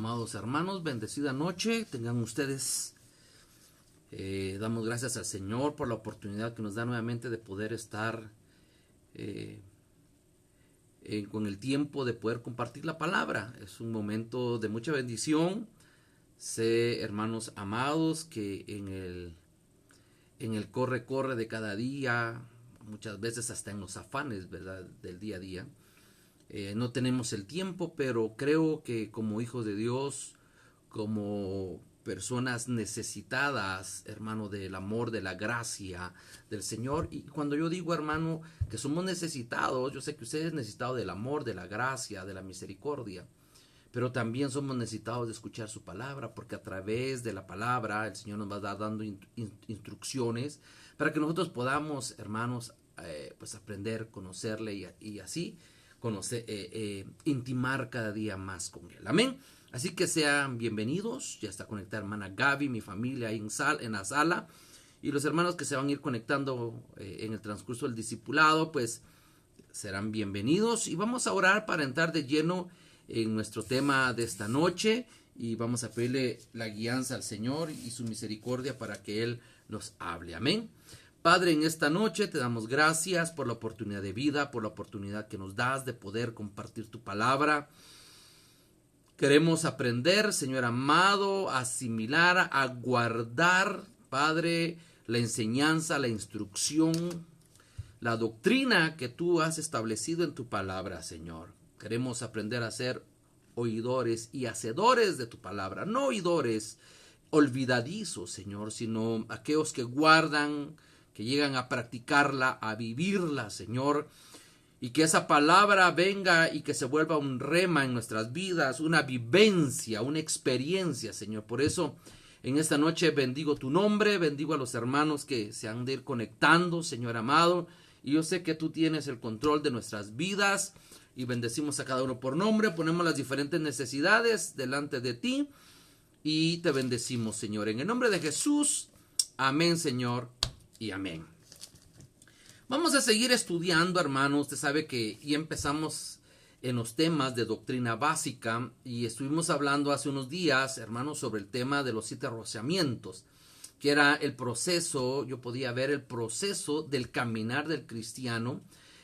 Amados hermanos, bendecida noche tengan ustedes. Damos gracias al Señor por la oportunidad que nos da nuevamente de poder estar con el tiempo de poder compartir la palabra. Es un momento de mucha bendición. Sé, hermanos amados, que en el corre de cada día, muchas veces hasta en los afanes, ¿verdad?, del día a día, no tenemos el tiempo, pero creo que como hijos de Dios, como personas necesitadas, hermano, del amor, de la gracia del Señor. Y cuando yo digo, hermano, que somos necesitados, yo sé que usted es necesitado del amor, de la gracia, de la misericordia, pero también somos necesitados de escuchar su palabra, porque a través de la palabra el Señor nos va a dar dando instrucciones para que nosotros podamos, hermanos, pues aprender, conocerle y así conocer, intimar cada día más con Él. Amén. Así que sean bienvenidos. Ya está conectada hermana Gaby, mi familia ahí en la sala. Y los hermanos que se van a ir conectando en el transcurso del discipulado, pues serán bienvenidos. Y vamos a orar para entrar de lleno en nuestro tema de esta noche. Y vamos a pedirle la guianza al Señor y su misericordia para que Él nos hable. Amén. Padre, en esta noche te damos gracias por la oportunidad de vida, por la oportunidad que nos das de poder compartir tu palabra. Queremos aprender, Señor amado, a asimilar, a guardar, Padre, la enseñanza, la instrucción, la doctrina que tú has establecido en tu palabra, Señor. Queremos aprender a ser oidores y hacedores de tu palabra, no oidores olvidadizos, Señor, sino aquellos que guardan, que llegan a practicarla, a vivirla, Señor, y que esa palabra venga y que se vuelva un rema en nuestras vidas, una vivencia, una experiencia, Señor. Por eso, en esta noche bendigo tu nombre, bendigo a los hermanos que se han de ir conectando, Señor amado, y yo sé que tú tienes el control de nuestras vidas, y bendecimos a cada uno por nombre, ponemos las diferentes necesidades delante de ti, y te bendecimos, Señor. En el nombre de Jesús, amén, Señor. Y amén. Vamos a seguir estudiando, hermanos. Usted sabe que ya empezamos en los temas de doctrina básica y estuvimos hablando hace unos días, hermanos, sobre el tema de los 7 rociamientos, que era el proceso, yo podía ver el proceso del caminar del cristiano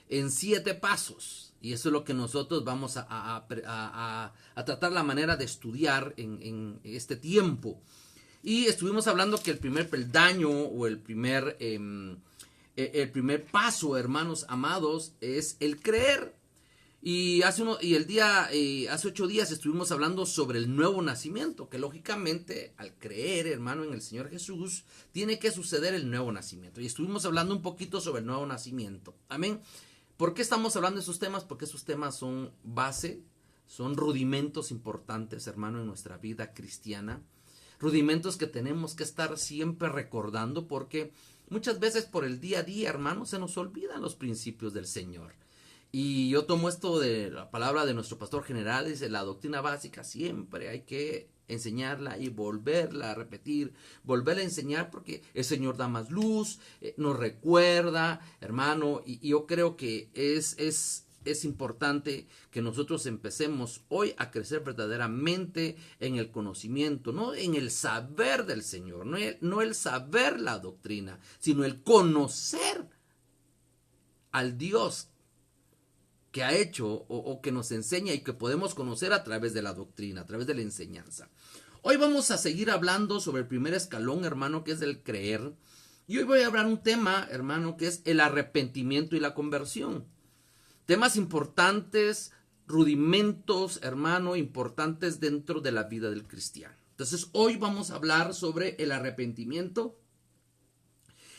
en 7 pasos. Y eso es lo que nosotros vamos a tratar la manera de estudiar en este tiempo. Y estuvimos hablando que el primer peldaño o el primer paso, hermanos amados, es el creer. Y hace 8 días estuvimos hablando sobre el nuevo nacimiento, que lógicamente al creer, hermano, en el Señor Jesús, tiene que suceder el nuevo nacimiento. Y estuvimos hablando un poquito sobre el nuevo nacimiento. Amén. ¿Por qué estamos hablando de esos temas? Porque esos temas son base, son rudimentos importantes, hermano, en nuestra vida cristiana. Rudimentos que tenemos que estar siempre recordando, porque muchas veces por el día a día, hermanos, se nos olvidan los principios del Señor. Y yo tomo esto de la palabra de nuestro pastor general, dice, la doctrina básica siempre hay que enseñarla y volverla a repetir, volverla a enseñar, porque el Señor da más luz, nos recuerda, hermano, y yo creo que es importante que nosotros empecemos hoy a crecer verdaderamente en el conocimiento, no en el saber del Señor, no el saber la doctrina, sino el conocer al Dios que ha hecho o que nos enseña y que podemos conocer a través de la doctrina, a través de la enseñanza. Hoy vamos a seguir hablando sobre el primer escalón, hermano, que es el creer. Y hoy voy a hablar un tema, hermano, que es el arrepentimiento y la conversión. Temas importantes, rudimentos, hermano, importantes dentro de la vida del cristiano. Entonces, hoy vamos a hablar sobre el arrepentimiento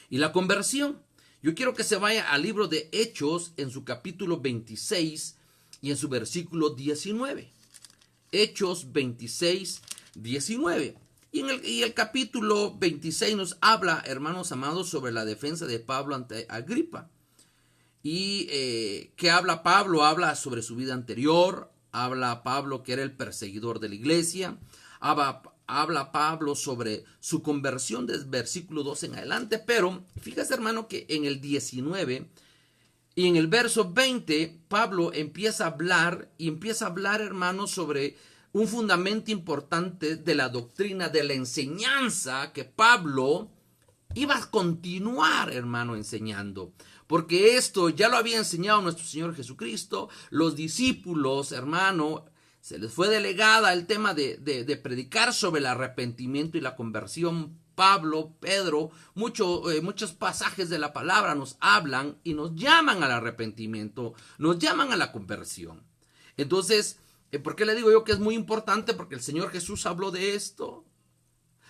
y la conversión. Yo quiero que se vaya al libro de Hechos en su capítulo 26 y en su versículo 19. Hechos 26, 19. Y el capítulo 26 nos habla, hermanos amados, sobre la defensa de Pablo ante Agripa. Y ¿qué habla Pablo? Habla sobre su vida anterior, habla Pablo que era el perseguidor de la iglesia, habla Pablo sobre su conversión desde el versículo 2 en adelante, pero fíjate, hermano, que en el 19 y en el verso 20 Pablo empieza a hablar, hermano, sobre un fundamento importante de la doctrina, de la enseñanza que Pablo iba a continuar, hermano, enseñando. Porque esto ya lo había enseñado nuestro Señor Jesucristo. Los discípulos, hermano, se les fue delegada el tema de predicar sobre el arrepentimiento y la conversión. Pablo, Pedro, muchos pasajes de la palabra nos hablan y nos llaman al arrepentimiento, nos llaman a la conversión. Entonces, ¿por qué le digo yo que es muy importante? Porque el Señor Jesús habló de esto.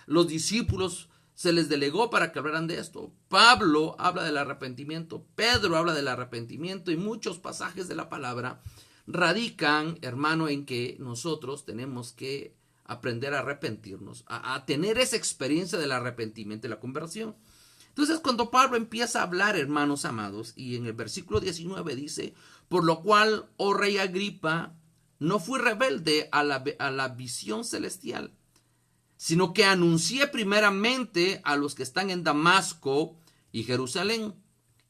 Los discípulos se les delegó para que hablaran de esto. Pablo habla del arrepentimiento, Pedro habla del arrepentimiento y muchos pasajes de la palabra radican, hermano, en que nosotros tenemos que aprender a arrepentirnos, a tener esa experiencia del arrepentimiento y la conversión. Entonces, cuando Pablo empieza a hablar, hermanos amados, y en el versículo 19 dice: por lo cual, oh rey Agripa, no fui rebelde a la visión celestial, sino que anuncié primeramente a los que están en Damasco y Jerusalén,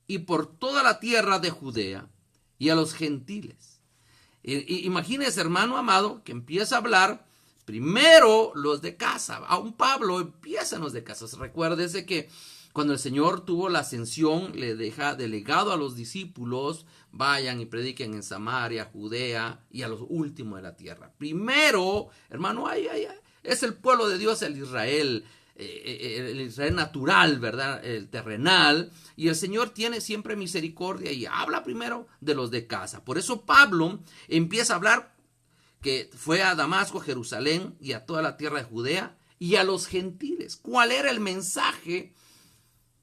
y por toda la tierra de Judea, y a los gentiles. Imagínese, hermano amado, que empieza a hablar primero los de casa. Aún Pablo empieza en los de casa. Recuérdese que cuando el Señor tuvo la ascensión, le deja delegado a los discípulos: vayan y prediquen en Samaria, Judea y a los últimos de la tierra. Primero, hermano, es el pueblo de Dios, el Israel natural, ¿verdad? El terrenal. Y el Señor tiene siempre misericordia y habla primero de los de casa. Por eso Pablo empieza a hablar que fue a Damasco, Jerusalén y a toda la tierra de Judea y a los gentiles. ¿Cuál era el mensaje?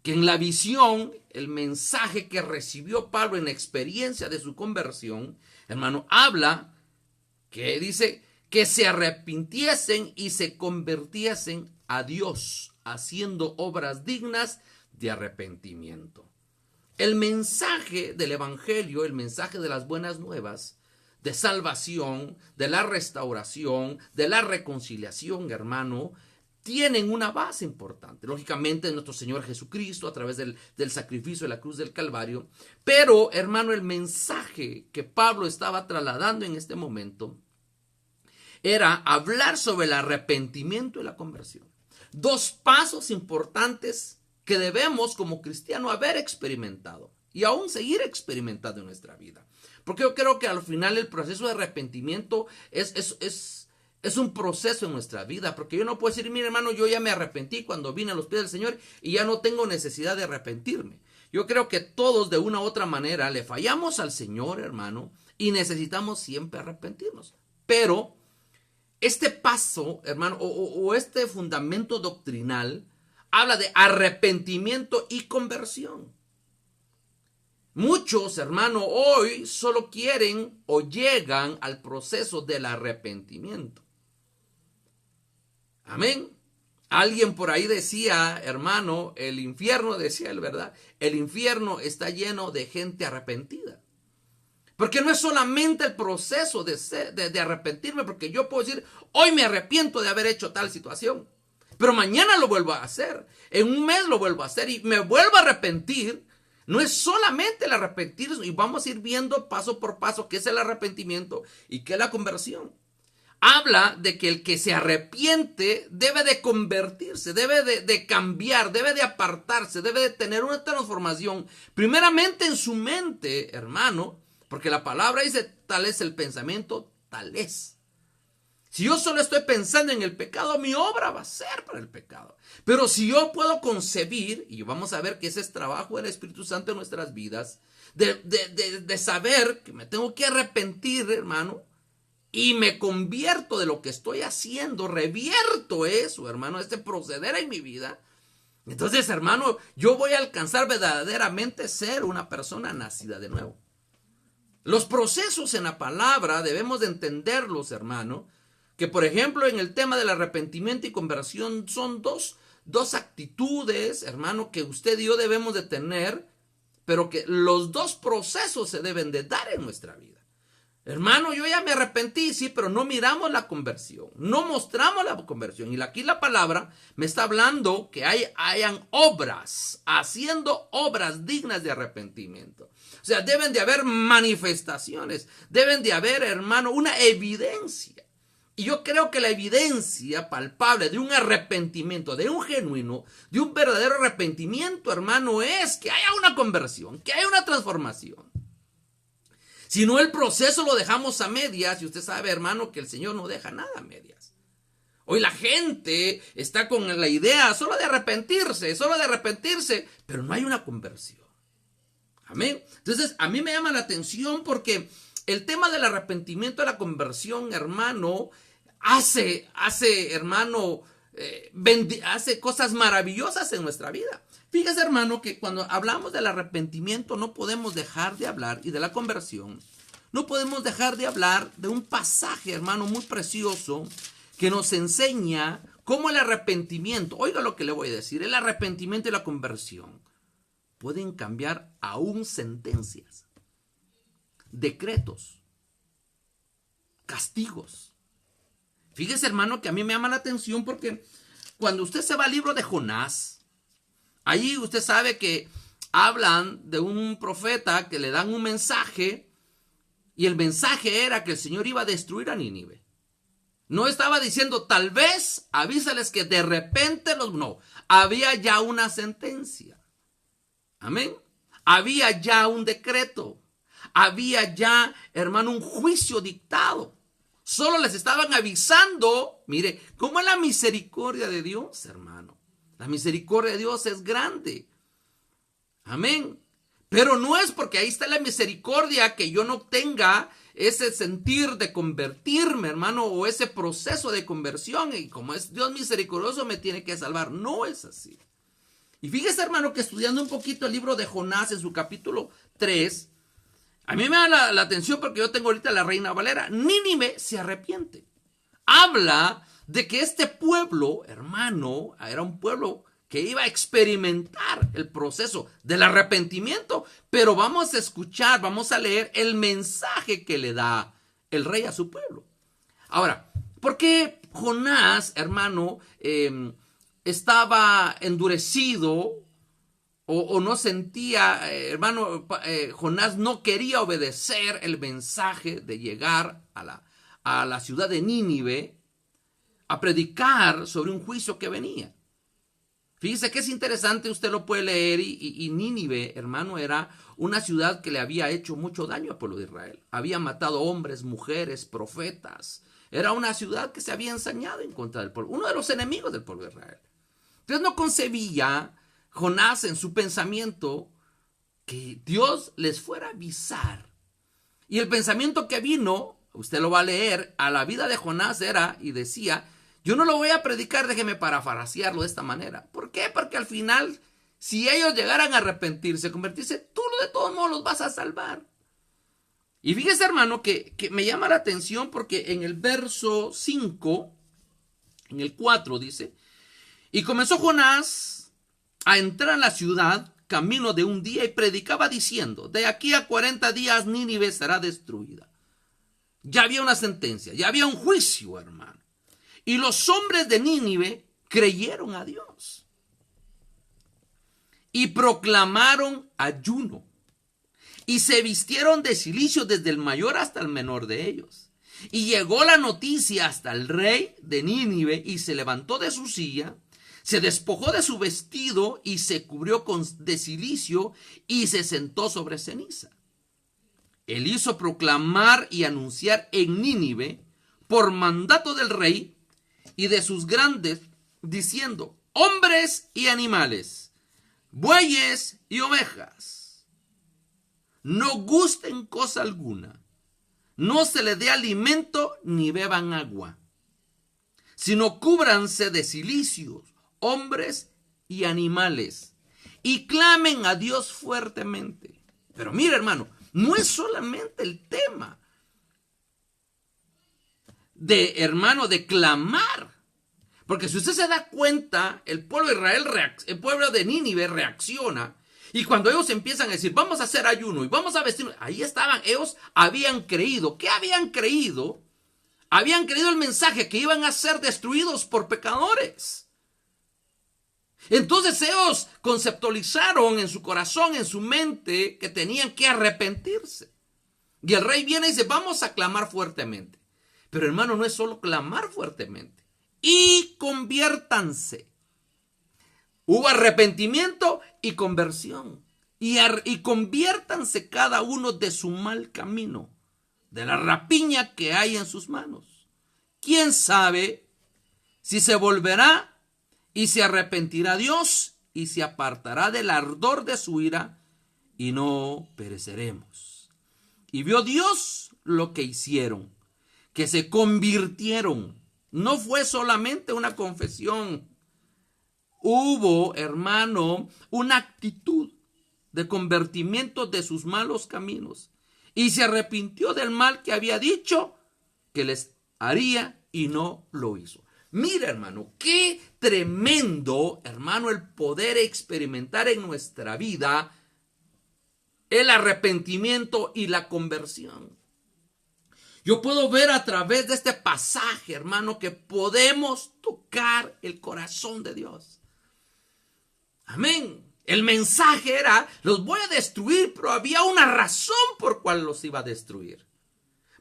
Que en la visión, el mensaje que recibió Pablo en la experiencia de su conversión, hermano, habla que dice que se arrepintiesen y se convirtiesen a Dios, haciendo obras dignas de arrepentimiento. El mensaje del evangelio, el mensaje de las buenas nuevas, de salvación, de la restauración, de la reconciliación, hermano, tienen una base importante. Lógicamente, nuestro Señor Jesucristo, a través del sacrificio de la cruz del Calvario. Pero, hermano, el mensaje que Pablo estaba trasladando en este momento era hablar sobre el arrepentimiento y la conversión. Dos pasos importantes que debemos como cristianos haber experimentado y aún seguir experimentando en nuestra vida. Porque yo creo que al final el proceso de arrepentimiento es un proceso en nuestra vida. Porque yo no puedo decir: mire, hermano, yo ya me arrepentí cuando vine a los pies del Señor y ya no tengo necesidad de arrepentirme. Yo creo que todos de una u otra manera le fallamos al Señor, hermano, y necesitamos siempre arrepentirnos. Pero este paso, hermano, o este fundamento doctrinal habla de arrepentimiento y conversión. Muchos, hermano, hoy solo quieren o llegan al proceso del arrepentimiento. Amén. Alguien por ahí decía, hermano, el infierno, decía él, ¿verdad? El infierno está lleno de gente arrepentida. Porque no es solamente el proceso de arrepentirme, porque yo puedo decir: hoy me arrepiento de haber hecho tal situación, pero mañana lo vuelvo a hacer, en un mes lo vuelvo a hacer y me vuelvo a arrepentir. No es solamente el arrepentirse, y vamos a ir viendo paso por paso qué es el arrepentimiento y qué es la conversión. Habla de que el que se arrepiente debe de convertirse, debe de cambiar, debe de apartarse, debe de tener una transformación, primeramente en su mente, hermano, porque la palabra dice: tal es el pensamiento, tal es. Si yo solo estoy pensando en el pecado, mi obra va a ser para el pecado. Pero si yo puedo concebir, y vamos a ver que ese es trabajo del Espíritu Santo en nuestras vidas, de saber que me tengo que arrepentir, hermano, y me convierto de lo que estoy haciendo, revierto eso, hermano, este proceder en mi vida. Entonces, hermano, yo voy a alcanzar verdaderamente ser una persona nacida de nuevo. Los procesos en la palabra debemos de entenderlos, hermano, que por ejemplo en el tema del arrepentimiento y conversión son dos actitudes, hermano, que usted y yo debemos de tener, pero que los dos procesos se deben de dar en nuestra vida. Hermano, yo ya me arrepentí, sí, pero no miramos la conversión, no mostramos la conversión. Y aquí la palabra me está hablando que hayan obras, haciendo obras dignas de arrepentimiento. O sea, deben de haber manifestaciones, deben de haber, hermano, una evidencia. Y yo creo que la evidencia palpable de un arrepentimiento, de un genuino, de un verdadero arrepentimiento, hermano, es que haya una conversión, que haya una transformación. Si no, el proceso lo dejamos a medias, y usted sabe, hermano, que el Señor no deja nada a medias. Hoy la gente está con la idea solo de arrepentirse, pero no hay una conversión. Amén. Entonces, a mí me llama la atención porque el tema del arrepentimiento y la conversión, hermano, hace cosas maravillosas en nuestra vida. Fíjese, hermano, que cuando hablamos del arrepentimiento no podemos dejar de hablar, y de la conversión, no podemos dejar de hablar de un pasaje, hermano, muy precioso, que nos enseña cómo el arrepentimiento, oiga lo que le voy a decir, el arrepentimiento y la conversión pueden cambiar aún sentencias, decretos, castigos. Fíjese, hermano, que a mí me llama la atención porque cuando usted se va al libro de Jonás, ahí usted sabe que hablan de un profeta que le dan un mensaje, y el mensaje era que el Señor iba a destruir a Nínive. No estaba diciendo tal vez, avísales que de repente no, había ya una sentencia. Amén. Había ya un decreto. Había ya, hermano, un juicio dictado. Solo les estaban avisando. Mire, ¿cómo es la misericordia de Dios, hermano? La misericordia de Dios es grande. Amén. Pero no es porque ahí está la misericordia que yo no tenga ese sentir de convertirme, hermano, o ese proceso de conversión, y como es Dios misericordioso me tiene que salvar. No es así. Y fíjese, hermano, que estudiando un poquito el libro de Jonás en su capítulo 3, a mí me da la atención porque yo tengo ahorita la Reina Valera. Nínive se arrepiente. Habla de que este pueblo, hermano, era un pueblo que iba a experimentar el proceso del arrepentimiento, pero vamos a escuchar, vamos a leer el mensaje que le da el rey a su pueblo. Ahora, ¿por qué Jonás, hermano, estaba endurecido o no sentía, hermano, Jonás no quería obedecer el mensaje de llegar a la ciudad de Nínive a predicar sobre un juicio que venía? Fíjese que es interesante, usted lo puede leer, y Nínive, hermano, era una ciudad que le había hecho mucho daño al pueblo de Israel. Había matado hombres, mujeres, profetas. Era una ciudad que se había ensañado en contra del pueblo, uno de los enemigos del pueblo de Israel. Entonces no concebía Jonás en su pensamiento que Dios les fuera a avisar. Y el pensamiento que vino, usted lo va a leer, a la vida de Jonás era y decía: yo no lo voy a predicar, déjeme parafrasearlo de esta manera. ¿Por qué? Porque al final, si ellos llegaran a arrepentirse, convertirse, tú de todos modos los vas a salvar. Y fíjese, hermano, que me llama la atención porque en el verso 5, en el 4 dice: y comenzó Jonás a entrar en la ciudad camino de un día y predicaba diciendo: de aquí a 40 días Nínive será destruida. Ya había una sentencia, ya había un juicio, hermano. Y los hombres de Nínive creyeron a Dios y proclamaron ayuno y se vistieron de cilicio desde el mayor hasta el menor de ellos. Y llegó la noticia hasta el rey de Nínive y se levantó de su silla, se despojó de su vestido y se cubrió de cilicio y se sentó sobre ceniza. Él hizo proclamar y anunciar en Nínive por mandato del rey y de sus grandes, diciendo: hombres y animales, bueyes y ovejas, no gusten cosa alguna, no se les dé alimento ni beban agua, sino cúbranse de cilicios, hombres y animales, y clamen a Dios fuertemente. Pero mira, hermano, no es solamente el tema de clamar. Porque si usted se da cuenta, el pueblo de Israel, el pueblo de Nínive reacciona. Y cuando ellos empiezan a decir: vamos a hacer ayuno y vamos a vestirnos, ahí estaban, ellos habían creído. ¿Qué habían creído? Habían creído el mensaje que iban a ser destruidos por pecadores. Entonces ellos conceptualizaron en su corazón, en su mente, que tenían que arrepentirse. Y el rey viene y dice: vamos a clamar fuertemente. Pero hermano, no es solo clamar fuertemente. Y conviértanse. Hubo arrepentimiento y conversión. Y conviértanse cada uno de su mal camino, de la rapiña que hay en sus manos. ¿Quién sabe si se volverá y se arrepentirá Dios y se apartará del ardor de su ira y no pereceremos? Y vio Dios lo que hicieron, que se convirtieron. No fue solamente una confesión. Hubo, hermano, una actitud de convertimiento de sus malos caminos. Y se arrepintió del mal que había dicho que les haría y no lo hizo. Mira, hermano, qué tremendo, hermano, el poder experimentar en nuestra vida el arrepentimiento y la conversión. Yo puedo ver a través de este pasaje, hermano, que podemos tocar el corazón de Dios. Amén. El mensaje era, los voy a destruir, pero había una razón por cual los iba a destruir.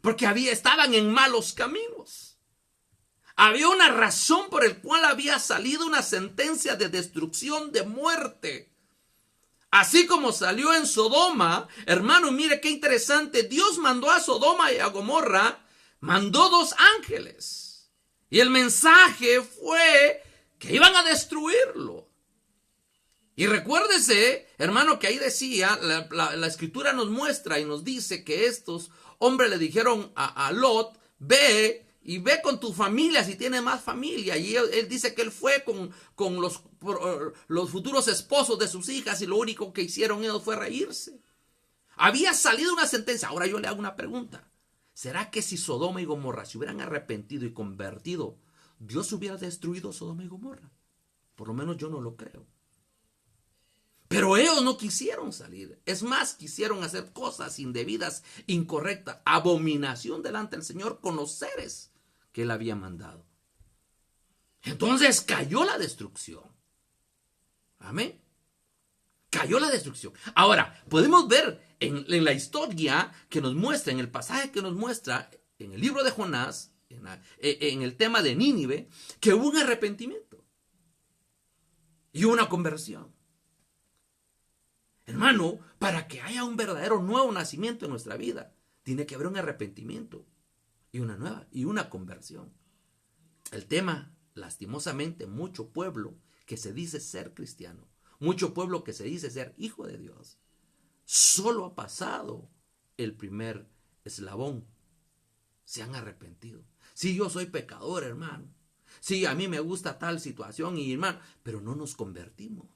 Porque estaban en malos caminos. Había una razón por el cual había salido una sentencia de destrucción, de muerte. Así como salió en Sodoma, hermano, mire qué interesante. Dios mandó a Sodoma y a Gomorra, mandó 2 ángeles. Y el mensaje fue que iban a destruirlo. Y recuérdese, hermano, que ahí decía, la escritura nos muestra y nos dice que estos hombres le dijeron a Lot, ve y ve con tu familia si tiene más familia. Y él dice que él fue con los futuros esposos de sus hijas y lo único que hicieron ellos fue reírse. Había salido una sentencia. Ahora yo le hago una pregunta. ¿Será que si Sodoma y Gomorra se hubieran arrepentido y convertido, Dios hubiera destruido Sodoma y Gomorra? Por lo menos yo no lo creo. Pero ellos no quisieron salir. Es más, quisieron hacer cosas indebidas, incorrectas, abominación delante del Señor con los seres que Él había mandado. Entonces cayó la destrucción. Amén. Cayó la destrucción. Ahora, podemos ver en la historia que nos muestra, en el pasaje que nos muestra, en el libro de Jonás, en el tema de Nínive, que hubo un arrepentimiento y una conversión. Hermano, para que haya un verdadero nuevo nacimiento en nuestra vida, tiene que haber un arrepentimiento y una conversión. El tema, lastimosamente, mucho pueblo que se dice ser cristiano, mucho pueblo que se dice ser hijo de Dios, solo ha pasado el primer eslabón. Se han arrepentido. Sí, yo soy pecador, hermano. Sí, a mí me gusta tal situación, y hermano, pero no nos convertimos.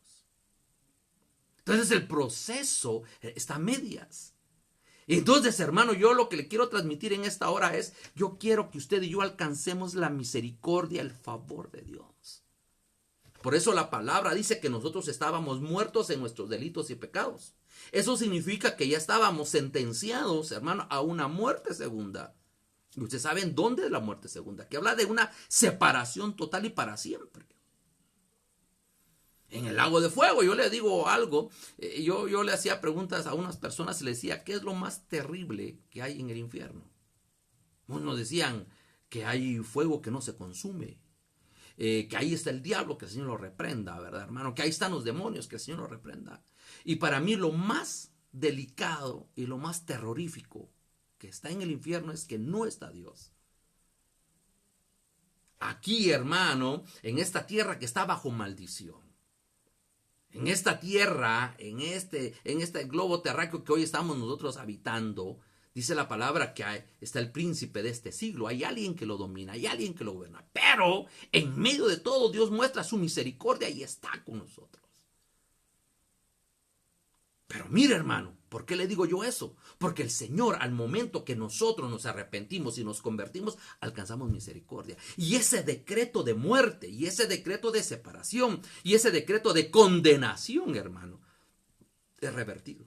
Entonces el proceso está a medias. Entonces, hermano, yo lo que le quiero transmitir en esta hora es, yo quiero que usted y yo alcancemos la misericordia, el favor de Dios. Por eso la palabra dice que nosotros estábamos muertos en nuestros delitos y pecados. Eso significa que ya estábamos sentenciados, hermano, a una muerte segunda. Y ustedes saben dónde es la muerte segunda, que habla de una separación total y para siempre. En el lago de fuego. Yo le digo algo, yo le hacía preguntas a unas personas y le decía, ¿qué es lo más terrible que hay en el infierno? Unos decían que hay fuego que no se consume, que ahí está el diablo, que el Señor lo reprenda, ¿verdad, hermano? Que ahí están los demonios, que el Señor lo reprenda. Y para mí lo más delicado y lo más terrorífico que está en el infierno es que no está Dios. Aquí, hermano, en esta tierra que está bajo maldición. En esta tierra, en este globo terráqueo que hoy estamos nosotros habitando, dice la palabra que está el príncipe de este siglo. Hay alguien que lo domina, hay alguien que lo gobierna. Pero en medio de todo Dios muestra su misericordia y está con nosotros. Pero mira, hermano, ¿por qué le digo yo eso? Porque el Señor, al momento que nosotros nos arrepentimos y nos convertimos, alcanzamos misericordia. Y ese decreto de muerte, y ese decreto de separación, y ese decreto de condenación, hermano, es revertido.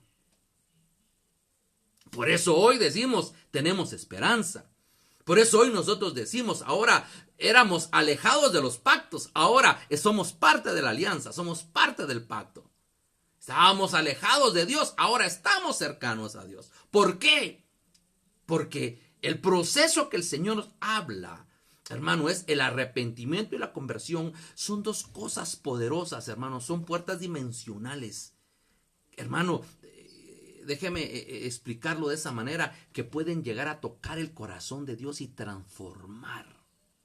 Por eso hoy decimos, tenemos esperanza. Por eso hoy nosotros decimos, ahora éramos alejados de los pactos, ahora somos parte de la alianza, somos parte del pacto. Estábamos alejados de Dios, ahora estamos cercanos a Dios. ¿Por qué? Porque El proceso que el Señor nos habla, hermano, es el arrepentimiento y la conversión. Son dos cosas poderosas, hermano. Son puertas dimensionales. Hermano, déjeme explicarlo de esa manera, que pueden llegar a tocar el corazón de Dios y transformar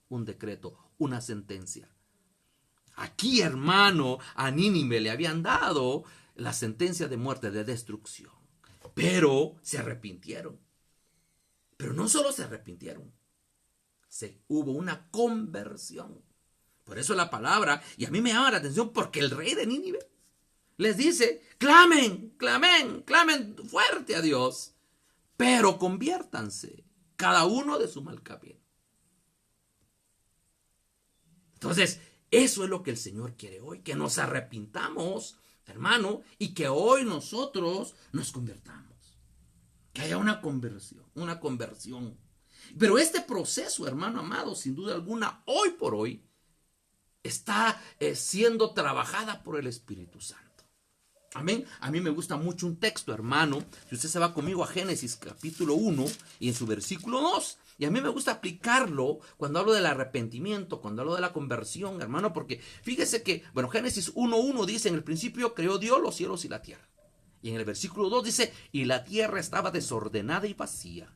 un decreto, una sentencia. Aquí, hermano, a Nínive le habían dado la sentencia de muerte, de destrucción. Pero se arrepintieron. Pero no solo se arrepintieron, hubo una conversión. Por eso la palabra, y a mí me llama la atención porque el rey de Nínive les dice: clamen, clamen, clamen fuerte a Dios, pero conviértanse, cada uno de su mal camino. Entonces, eso es lo que el Señor quiere hoy, que nos arrepintamos, hermano, y que hoy nosotros nos convertamos. Que haya una conversión. Pero este proceso, hermano amado, sin duda alguna, hoy por hoy, está siendo trabajada por el Espíritu Santo. Amén. A mí me gusta mucho un texto, hermano. Si usted se va conmigo a Génesis capítulo 1 y en su versículo 2. Y a mí me gusta aplicarlo cuando hablo del arrepentimiento, cuando hablo de la conversión, hermano, porque fíjese que, bueno, Génesis 1:1 dice: en el principio creó Dios los cielos y la tierra. Y en el versículo 2 dice: y la tierra estaba desordenada y vacía,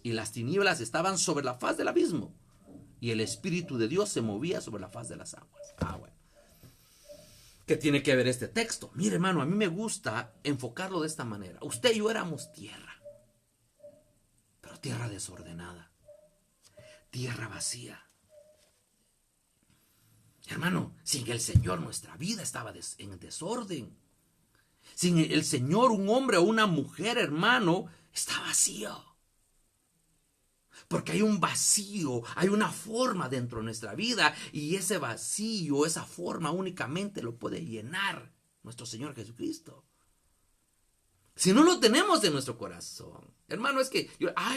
y las tinieblas estaban sobre la faz del abismo, y el Espíritu de Dios se movía sobre la faz de las aguas. Bueno. ¿Qué tiene que ver este texto? Mire, hermano, a mí me gusta enfocarlo de esta manera. Usted y yo éramos tierra, pero tierra desordenada, tierra vacía. Hermano, sin el Señor nuestra vida estaba en desorden. Sin el Señor, un hombre o una mujer, hermano, está vacío. Porque hay un vacío, hay una forma dentro de nuestra vida, y ese vacío, esa forma únicamente lo puede llenar nuestro Señor Jesucristo. Si no lo tenemos en nuestro corazón, hermano, es que,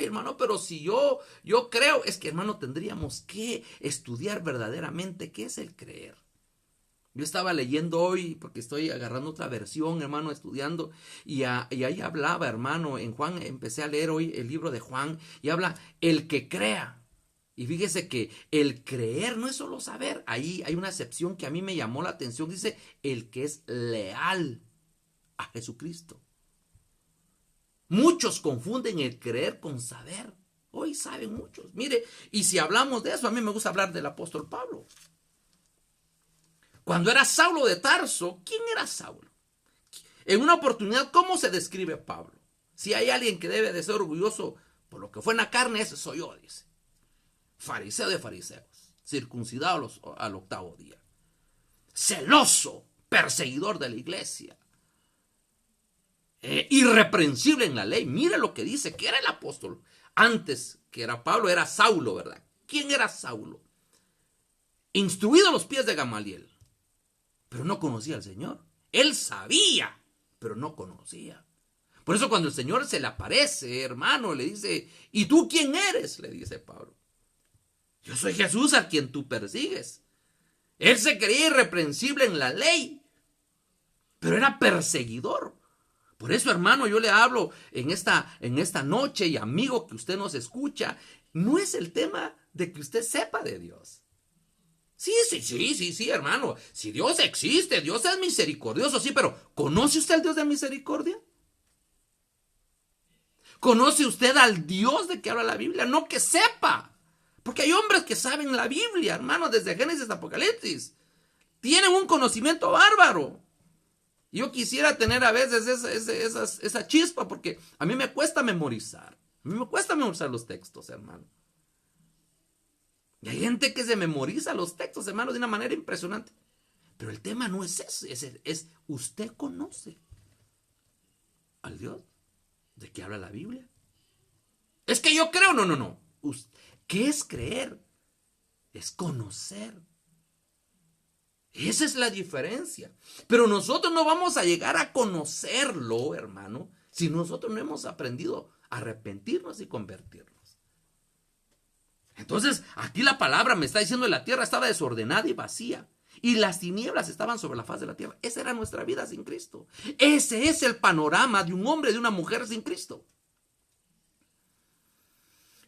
hermano, pero si yo creo, es que, hermano, tendríamos que estudiar verdaderamente qué es el creer. Yo estaba leyendo hoy, porque estoy agarrando otra versión, hermano, estudiando, y ahí hablaba, hermano, en Juan, empecé a leer hoy el libro de Juan, y habla el que crea. Y fíjese que el creer no es solo saber. Ahí hay una excepción que a mí me llamó la atención, dice el que es leal a Jesucristo. Muchos confunden el creer con saber. Hoy saben muchos. Mire, y si hablamos de eso, a mí me gusta hablar del apóstol Pablo. Cuando era Saulo de Tarso, ¿quién era Saulo? En una oportunidad, ¿cómo se describe Pablo? Si hay alguien que debe de ser orgulloso por lo que fue en la carne, ese soy yo, dice. Fariseo de fariseos, circuncidado al 8º día. Celoso, perseguidor de la iglesia. Irreprensible en la ley. Mire lo que dice, que era el apóstol. Antes que era Pablo, era Saulo, ¿verdad? ¿Quién era Saulo? Instruido a los pies de Gamaliel. Pero no conocía al Señor. Él sabía, pero no conocía. Por eso cuando el Señor se le aparece, hermano, le dice: ¿y tú quién eres?, le dice Pablo. Yo soy Jesús a quien tú persigues. Él se creía irreprensible en la ley, pero era perseguidor. Por eso, hermano, yo le hablo en esta noche, y amigo que usted nos escucha, no es el tema de que usted sepa de Dios. Sí, hermano. Si Dios existe, Dios es misericordioso, sí, pero ¿conoce usted al Dios de misericordia? ¿Conoce usted al Dios de que habla la Biblia? No que sepa. Porque hay hombres que saben la Biblia, hermano, desde Génesis hasta Apocalipsis. Tienen un conocimiento bárbaro. Yo quisiera tener a veces esa chispa, porque a mí me cuesta memorizar. A mí me cuesta memorizar los textos, hermano. Y hay gente que se memoriza los textos, hermano, de una manera impresionante. Pero el tema no es eso, es usted conoce al Dios de que habla la Biblia. Es que yo creo, no. ¿Qué es creer? Es conocer. Esa es la diferencia. Pero nosotros no vamos a llegar a conocerlo, hermano, si nosotros no hemos aprendido a arrepentirnos y convertirnos. Entonces, aquí la palabra me está diciendo que la tierra estaba desordenada y vacía, y las tinieblas estaban sobre la faz de la tierra. Esa era nuestra vida sin Cristo. Ese es el panorama de un hombre, de una mujer sin Cristo.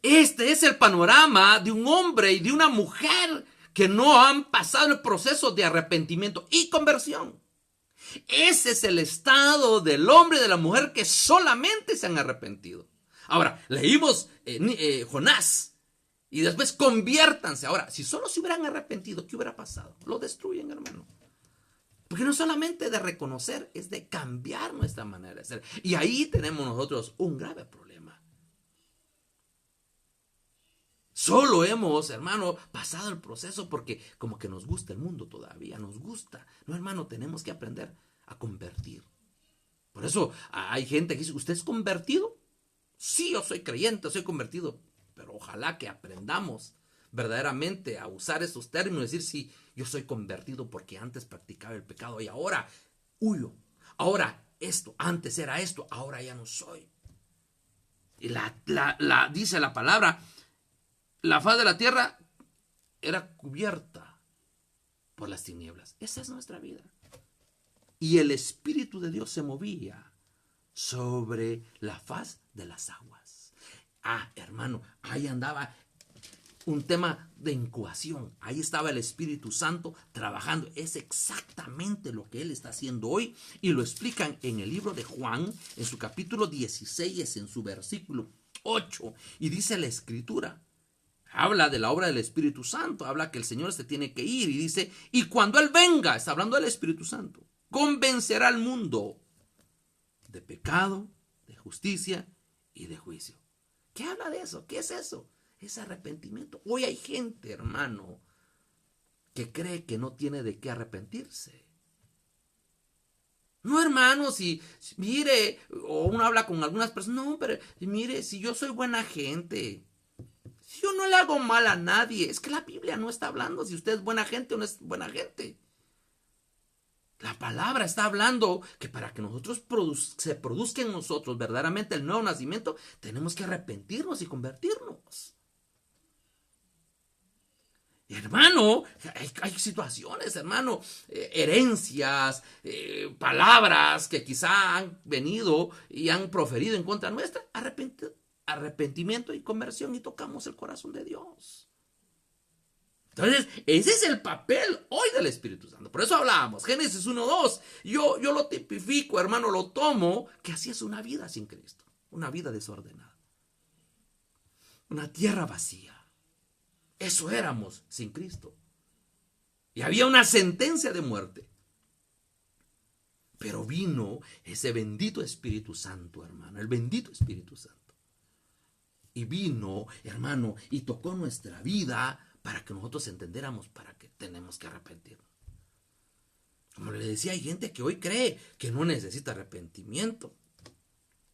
Este es el panorama de un hombre y de una mujer que no han pasado el proceso de arrepentimiento y conversión. Ese es el estado del hombre y de la mujer que solamente se han arrepentido. Ahora, leímos Jonás y después conviértanse. Ahora, si solo se hubieran arrepentido, ¿qué hubiera pasado? Lo destruyen, hermano. Porque no solamente de reconocer, es de cambiar nuestra manera de ser. Y ahí tenemos nosotros un grave problema. Solo hemos, hermano, pasado el proceso porque como que nos gusta el mundo todavía, nos gusta. No, hermano, tenemos que aprender a convertir. Por eso hay gente que dice, ¿usted es convertido? Sí, yo soy creyente, soy convertido. Pero ojalá que aprendamos verdaderamente a usar esos términos, decir, sí, yo soy convertido porque antes practicaba el pecado y ahora huyo. Ahora esto, antes era esto, ahora ya no soy. Y dice la palabra, la faz de la tierra era cubierta por las tinieblas. Esa es nuestra vida. Y el Espíritu de Dios se movía sobre la faz de las aguas. Hermano, ahí andaba un tema de incubación. Ahí estaba el Espíritu Santo trabajando. Es exactamente lo que Él está haciendo hoy. Y lo explican en el libro de Juan, en su capítulo 16, en su versículo 8. Y dice la Escritura, habla de la obra del Espíritu Santo, habla que el Señor se tiene que ir y dice, y cuando Él venga, está hablando del Espíritu Santo, convencerá al mundo de pecado, de justicia y de juicio. ¿Qué habla de eso? ¿Qué es eso? Es arrepentimiento. Hoy hay gente, hermano, que cree que no tiene de qué arrepentirse. No, hermano, si mire, o uno habla con algunas personas, no, pero mire, si yo soy buena gente, si yo no le hago mal a nadie, es que la Biblia no está hablando si usted es buena gente o no es buena gente. La palabra está hablando que para que nosotros se produzca en nosotros verdaderamente el nuevo nacimiento, tenemos que arrepentirnos y convertirnos. Hermano, hay situaciones, hermano, herencias, palabras que quizá han venido y han proferido en contra nuestra, arrepentimiento y conversión, y tocamos el corazón de Dios. Entonces, ese es el papel hoy del Espíritu Santo. Por eso hablábamos, Génesis 1:2. Yo lo tipifico, hermano, lo tomo, que así es una vida sin Cristo. Una vida desordenada. Una tierra vacía. Eso éramos sin Cristo. Y había una sentencia de muerte. Pero vino ese bendito Espíritu Santo, hermano. El bendito Espíritu Santo. Y vino, hermano, y tocó nuestra vida para que nosotros entendiéramos para qué tenemos que arrepentirnos. Como le decía, hay gente que hoy cree que no necesita arrepentimiento.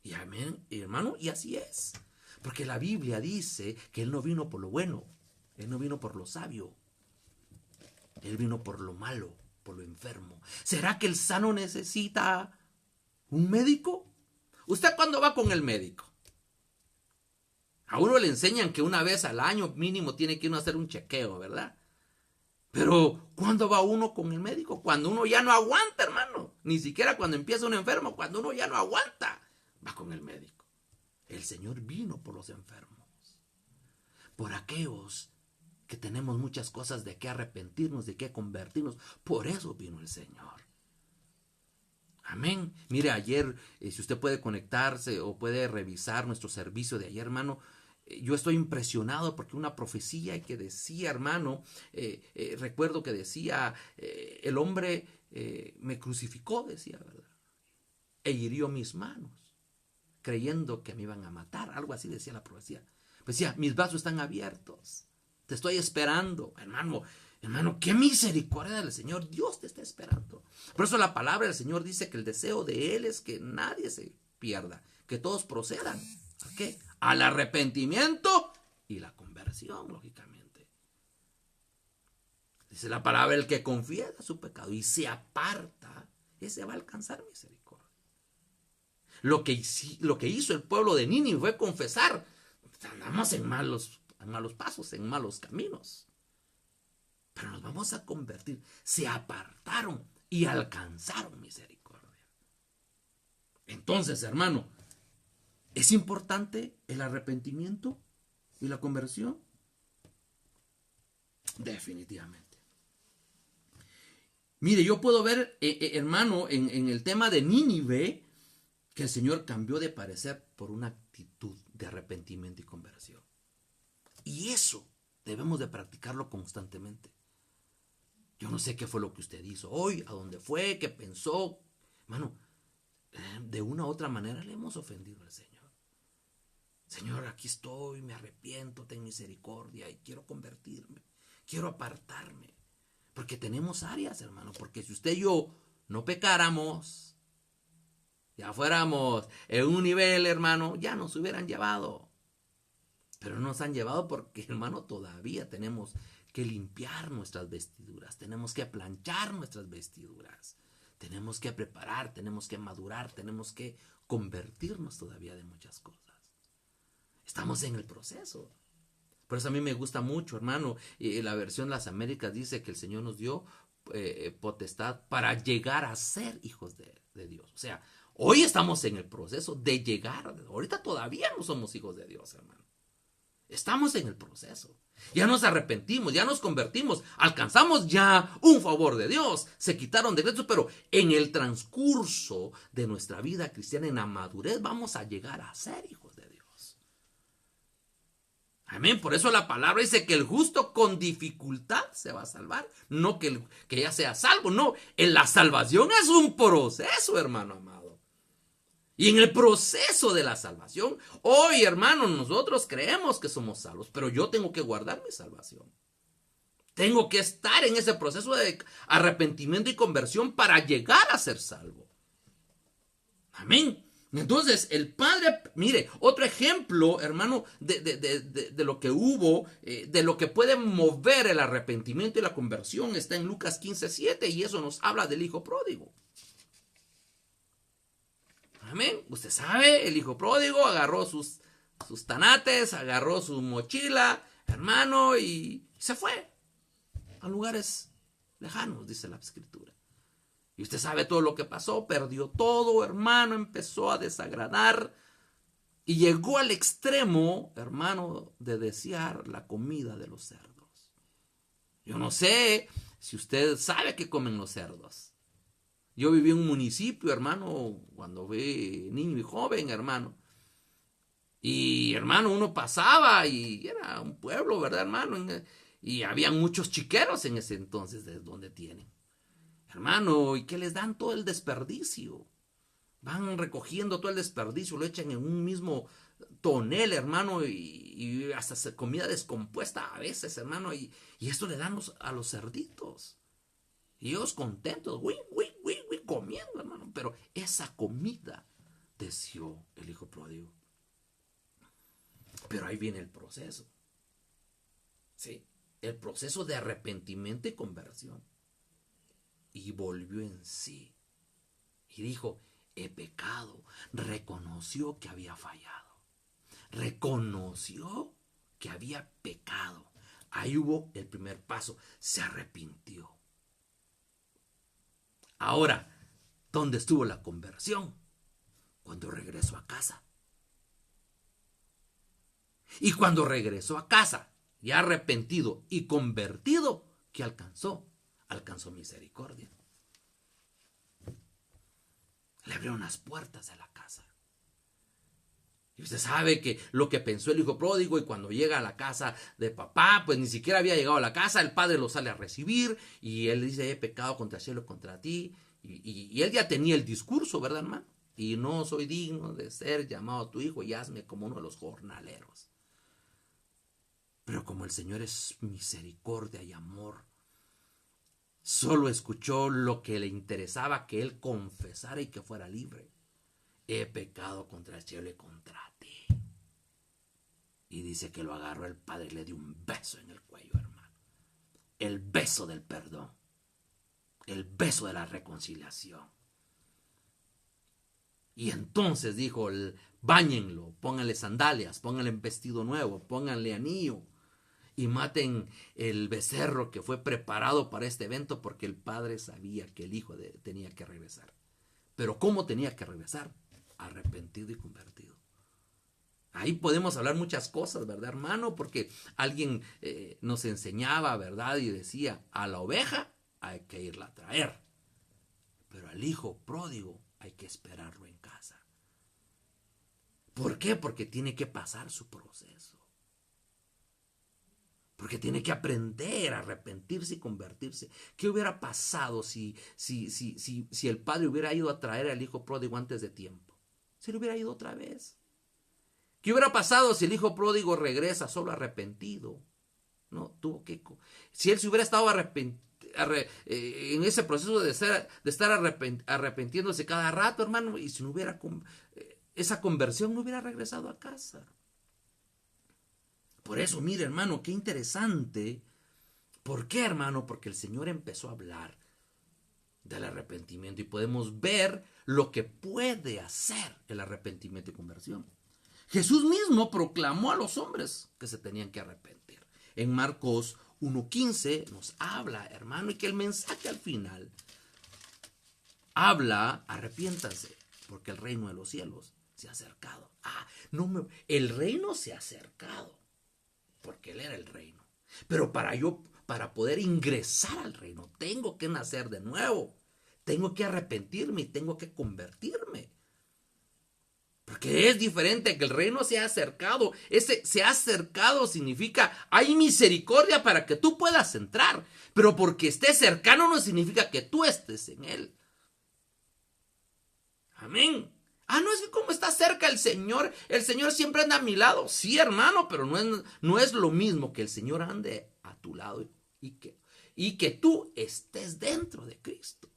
Y amén, hermano, y así es. Porque la Biblia dice que Él no vino por lo bueno. Él no vino por lo sabio. Él vino por lo malo, por lo enfermo. ¿Será que el sano necesita un médico? ¿Usted cuándo va con el médico? A uno le enseñan que una vez al año mínimo tiene que uno hacer un chequeo, ¿verdad? Pero ¿cuándo va uno con el médico? Cuando uno ya no aguanta, hermano. Ni siquiera cuando empieza un enfermo, cuando uno ya no aguanta, va con el médico. El Señor vino por los enfermos, por aquellos que tenemos muchas cosas de qué arrepentirnos, de qué convertirnos. Por eso vino el Señor. Amén. Mire, ayer, si usted puede conectarse o puede revisar nuestro servicio de ayer, hermano, yo estoy impresionado porque una profecía que decía, hermano, recuerdo que decía, el hombre me crucificó, decía, ¿verdad? E hirió mis manos, creyendo que me iban a matar. Algo así decía la profecía. Decía, mis brazos están abiertos. Te estoy esperando, hermano. Hermano, qué misericordia del Señor. Dios te está esperando. Por eso la palabra del Señor dice que el deseo de Él es que nadie se pierda, que todos procedan. ¿A qué? Al arrepentimiento y la conversión, lógicamente. Dice la palabra, el que confiesa su pecado y se aparta, ese va a alcanzar misericordia. Lo que hizo el pueblo de Nínive fue confesar. Andamos en malos pasos, en malos caminos. Pero nos vamos a convertir. Se apartaron y alcanzaron misericordia. Entonces, hermano, ¿es importante el arrepentimiento? ¿Y la conversión? Definitivamente. Mire, yo puedo ver, hermano, en el tema de Nínive, que el Señor cambió de parecer por una actitud de arrepentimiento y conversión. Y eso debemos de practicarlo constantemente. Yo no sé qué fue lo que usted hizo hoy, a dónde fue, qué pensó. Hermano, de una u otra manera le hemos ofendido al Señor. Señor, aquí estoy, me arrepiento, ten misericordia y quiero convertirme, quiero apartarme. Porque tenemos áreas, hermano, porque si usted y yo no pecáramos, ya fuéramos en un nivel, hermano, ya nos hubieran llevado. Pero no nos han llevado porque, hermano, todavía tenemos que limpiar nuestras vestiduras, tenemos que planchar nuestras vestiduras, tenemos que preparar, tenemos que madurar, tenemos que convertirnos todavía de muchas cosas. Estamos en el proceso. Por eso a mí me gusta mucho, hermano, la versión Las Américas dice que el Señor nos dio potestad para llegar a ser hijos de Dios. O sea, hoy estamos en el proceso de llegar. Ahorita todavía no somos hijos de Dios, hermano. Estamos en el proceso. Ya nos arrepentimos, ya nos convertimos, alcanzamos ya un favor de Dios, se quitaron decretos, pero en el transcurso de nuestra vida cristiana, en la madurez, vamos a llegar a ser hijos de Dios. Amén. Por eso la palabra dice que el justo con dificultad se va a salvar, no que ya sea salvo, no. En la salvación es un proceso, hermano amado. Y en el proceso de la salvación, hoy, hermanos, nosotros creemos que somos salvos, pero yo tengo que guardar mi salvación. Tengo que estar en ese proceso de arrepentimiento y conversión para llegar a ser salvo. Amén. Entonces, el Padre, mire, otro ejemplo, hermano, de lo que hubo, de lo que puede mover el arrepentimiento y la conversión, está en Lucas 15:7, y eso nos habla del hijo pródigo. Amén. Usted sabe, el hijo pródigo agarró sus tanates, agarró su mochila, hermano, y se fue a lugares lejanos, dice la escritura. Y usted sabe todo lo que pasó, perdió todo, hermano, empezó a desagradar y llegó al extremo, hermano, de desear la comida de los cerdos. Yo no sé si usted sabe qué comen los cerdos. Yo viví en un municipio, hermano, cuando fui niño y joven, hermano. Y, hermano, uno pasaba y era un pueblo, ¿verdad, hermano? Y habían muchos chiqueros en ese entonces, de donde tienen. Hermano, ¿y qué les dan? Todo el desperdicio. Van recogiendo todo el desperdicio, lo echan en un mismo tonel, hermano, y hasta comida descompuesta a veces, hermano. Y esto le dan a los cerditos. Y ellos contentos, comiendo, hermano. Pero esa comida deseó el hijo pródigo. Pero ahí viene el proceso. Sí, el proceso de arrepentimiento y conversión. Y volvió en sí. Y dijo, he pecado. Reconoció que había fallado. Reconoció que había pecado. Ahí hubo el primer paso. Se arrepintió. Ahora, ¿dónde estuvo la conversión? Cuando regresó a casa. Y cuando regresó a casa, ya arrepentido y convertido, ¿qué alcanzó? Alcanzó misericordia. Le abrieron las puertas de la casa. Y usted sabe que lo que pensó el hijo pródigo, y cuando llega a la casa de papá, pues ni siquiera había llegado a la casa, el padre lo sale a recibir y él dice, he pecado contra el cielo, contra ti. Y él ya tenía el discurso, ¿verdad, hermano? Y no soy digno de ser llamado tu hijo y hazme como uno de los jornaleros. Pero como el Señor es misericordia y amor, solo escuchó lo que le interesaba, que él confesara y que fuera libre. He pecado contra el cielo y contra ti. Y dice que lo agarró el padre y le dio un beso en el cuello, hermano. El beso del perdón. El beso de la reconciliación. Y entonces dijo, báñenlo, pónganle sandalias, pónganle vestido nuevo, pónganle anillo. Y maten el becerro que fue preparado para este evento, porque el padre sabía que el hijo tenía que regresar. Pero ¿cómo tenía que regresar? Arrepentido y convertido. Ahí podemos hablar muchas cosas, ¿verdad, hermano? Porque alguien nos enseñaba, ¿verdad? Y decía, a la oveja hay que irla a traer, pero al hijo pródigo hay que esperarlo en casa. ¿Por qué? Porque tiene que pasar su proceso. Porque tiene que aprender a arrepentirse y convertirse. ¿Qué hubiera pasado si el padre hubiera ido a traer al hijo pródigo antes de tiempo? Se le hubiera ido otra vez. ¿Qué hubiera pasado si el hijo pródigo regresa solo arrepentido? No, tuvo que... Si él se hubiera estado en ese proceso de estar arrepintiéndose cada rato, hermano, y si no hubiera esa conversión, no hubiera regresado a casa. Por eso, mire, hermano, qué interesante. ¿Por qué, hermano? Porque el Señor empezó a hablar del arrepentimiento y podemos ver lo que puede hacer el arrepentimiento y conversión. Jesús mismo proclamó a los hombres que se tenían que arrepentir. En Marcos 1:15 nos habla, hermano, y que el mensaje al final habla, arrepiéntanse, porque el reino de los cielos se ha acercado. El reino se ha acercado, porque Él era el reino. Pero para poder ingresar al reino, tengo que nacer de nuevo. Tengo que arrepentirme y tengo que convertirme. Porque es diferente que el reino se ha acercado. Ese se ha acercado significa hay misericordia para que tú puedas entrar. Pero porque estés cercano no significa que tú estés en él. Amén. No es que como está cerca el Señor siempre anda a mi lado. Sí, hermano, pero no es lo mismo que el Señor ande a tu lado y que tú estés dentro de Cristo.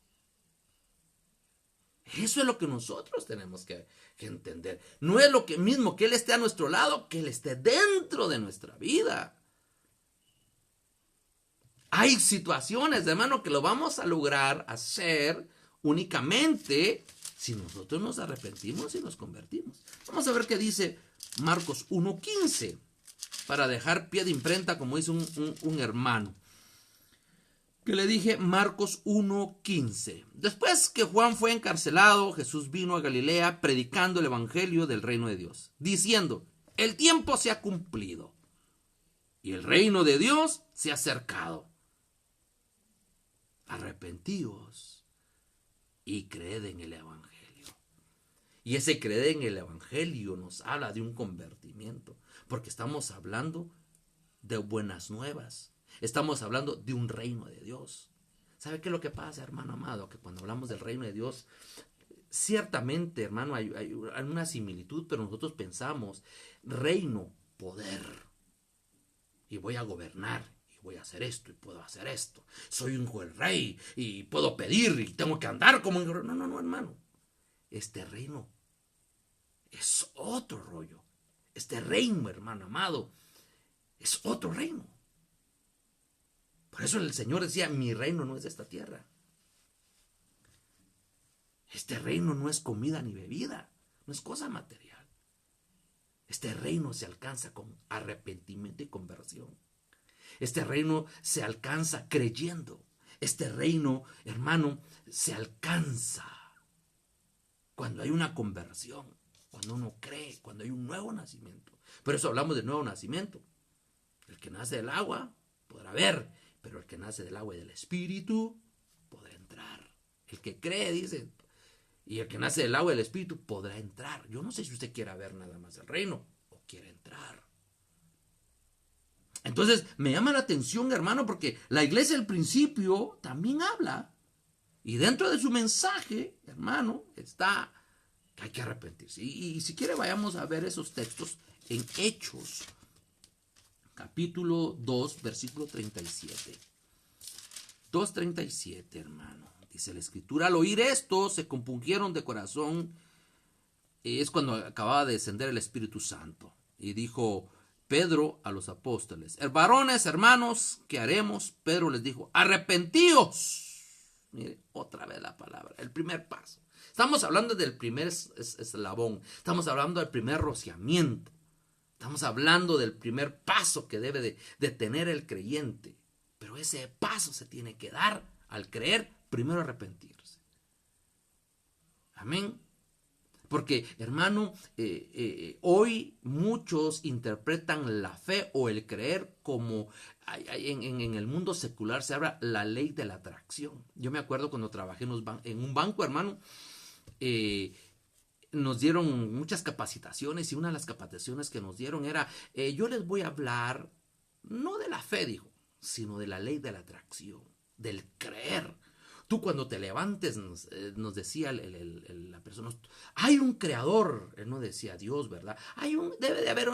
Eso es lo que nosotros tenemos que entender. No es lo mismo que Él esté a nuestro lado, que Él esté dentro de nuestra vida. Hay situaciones, hermano, que lo vamos a lograr hacer únicamente si nosotros nos arrepentimos y nos convertimos. Vamos a ver qué dice Marcos 1:15, para dejar pie de imprenta, como dice un hermano. Que le dije, Marcos 1:15. Después que Juan fue encarcelado, Jesús vino a Galilea predicando el evangelio del reino de Dios, diciendo, el tiempo se ha cumplido y el reino de Dios se ha acercado. Arrepentíos y creed en el evangelio. Y ese creer en el evangelio nos habla de un convertimiento, porque estamos hablando de buenas nuevas. Estamos hablando de un reino de Dios. ¿Sabe qué es lo que pasa, hermano amado? Que cuando hablamos del reino de Dios, ciertamente, hermano, hay una similitud, pero nosotros pensamos reino, poder. Y voy a gobernar, y voy a hacer esto, y puedo hacer esto. Soy un hijo del rey, y puedo pedir, y tengo que andar como un rey. No, hermano. Este reino es otro rollo. Este reino, hermano amado, es otro reino. Por eso el Señor decía, mi reino no es de esta tierra. Este reino no es comida ni bebida, no es cosa material. Este reino se alcanza con arrepentimiento y conversión. Este reino se alcanza creyendo. Este reino, hermano, se alcanza cuando hay una conversión, cuando uno cree, cuando hay un nuevo nacimiento. Por eso hablamos de nuevo nacimiento. El que nace del agua podrá ver, pero el que nace del agua y del Espíritu podrá entrar. El que cree, dice, y el que nace del agua y del Espíritu podrá entrar. Yo no sé si usted quiera ver nada más el reino o quiere entrar. Entonces, me llama la atención, hermano, porque la iglesia al principio también habla. Y dentro de su mensaje, hermano, está que hay que arrepentirse. Y si quiere, vayamos a ver esos textos en Hechos, capítulo 2, versículo 37. 2:37, hermano. Dice la escritura, al oír esto, se compungieron de corazón. Es cuando acababa de descender el Espíritu Santo. Y dijo Pedro a los apóstoles, varones, hermanos, ¿qué haremos? Pedro les dijo, arrepentíos. Mire, otra vez la palabra, el primer paso. Estamos hablando del primer eslabón. Estamos hablando del primer rociamiento. Estamos hablando del primer paso que debe de tener el creyente. Pero ese paso se tiene que dar al creer, primero arrepentirse. Amén. Porque, hermano, hoy muchos interpretan la fe o el creer como en el mundo secular se habla la ley de la atracción. Yo me acuerdo cuando trabajé en un banco, hermano, nos dieron muchas capacitaciones y una de las capacitaciones que nos dieron era, yo les voy a hablar, no de la fe, dijo, sino de la ley de la atracción, del creer. Tú cuando te levantes, nos decía la persona, hay un creador, él no decía Dios, ¿verdad? Debe de haber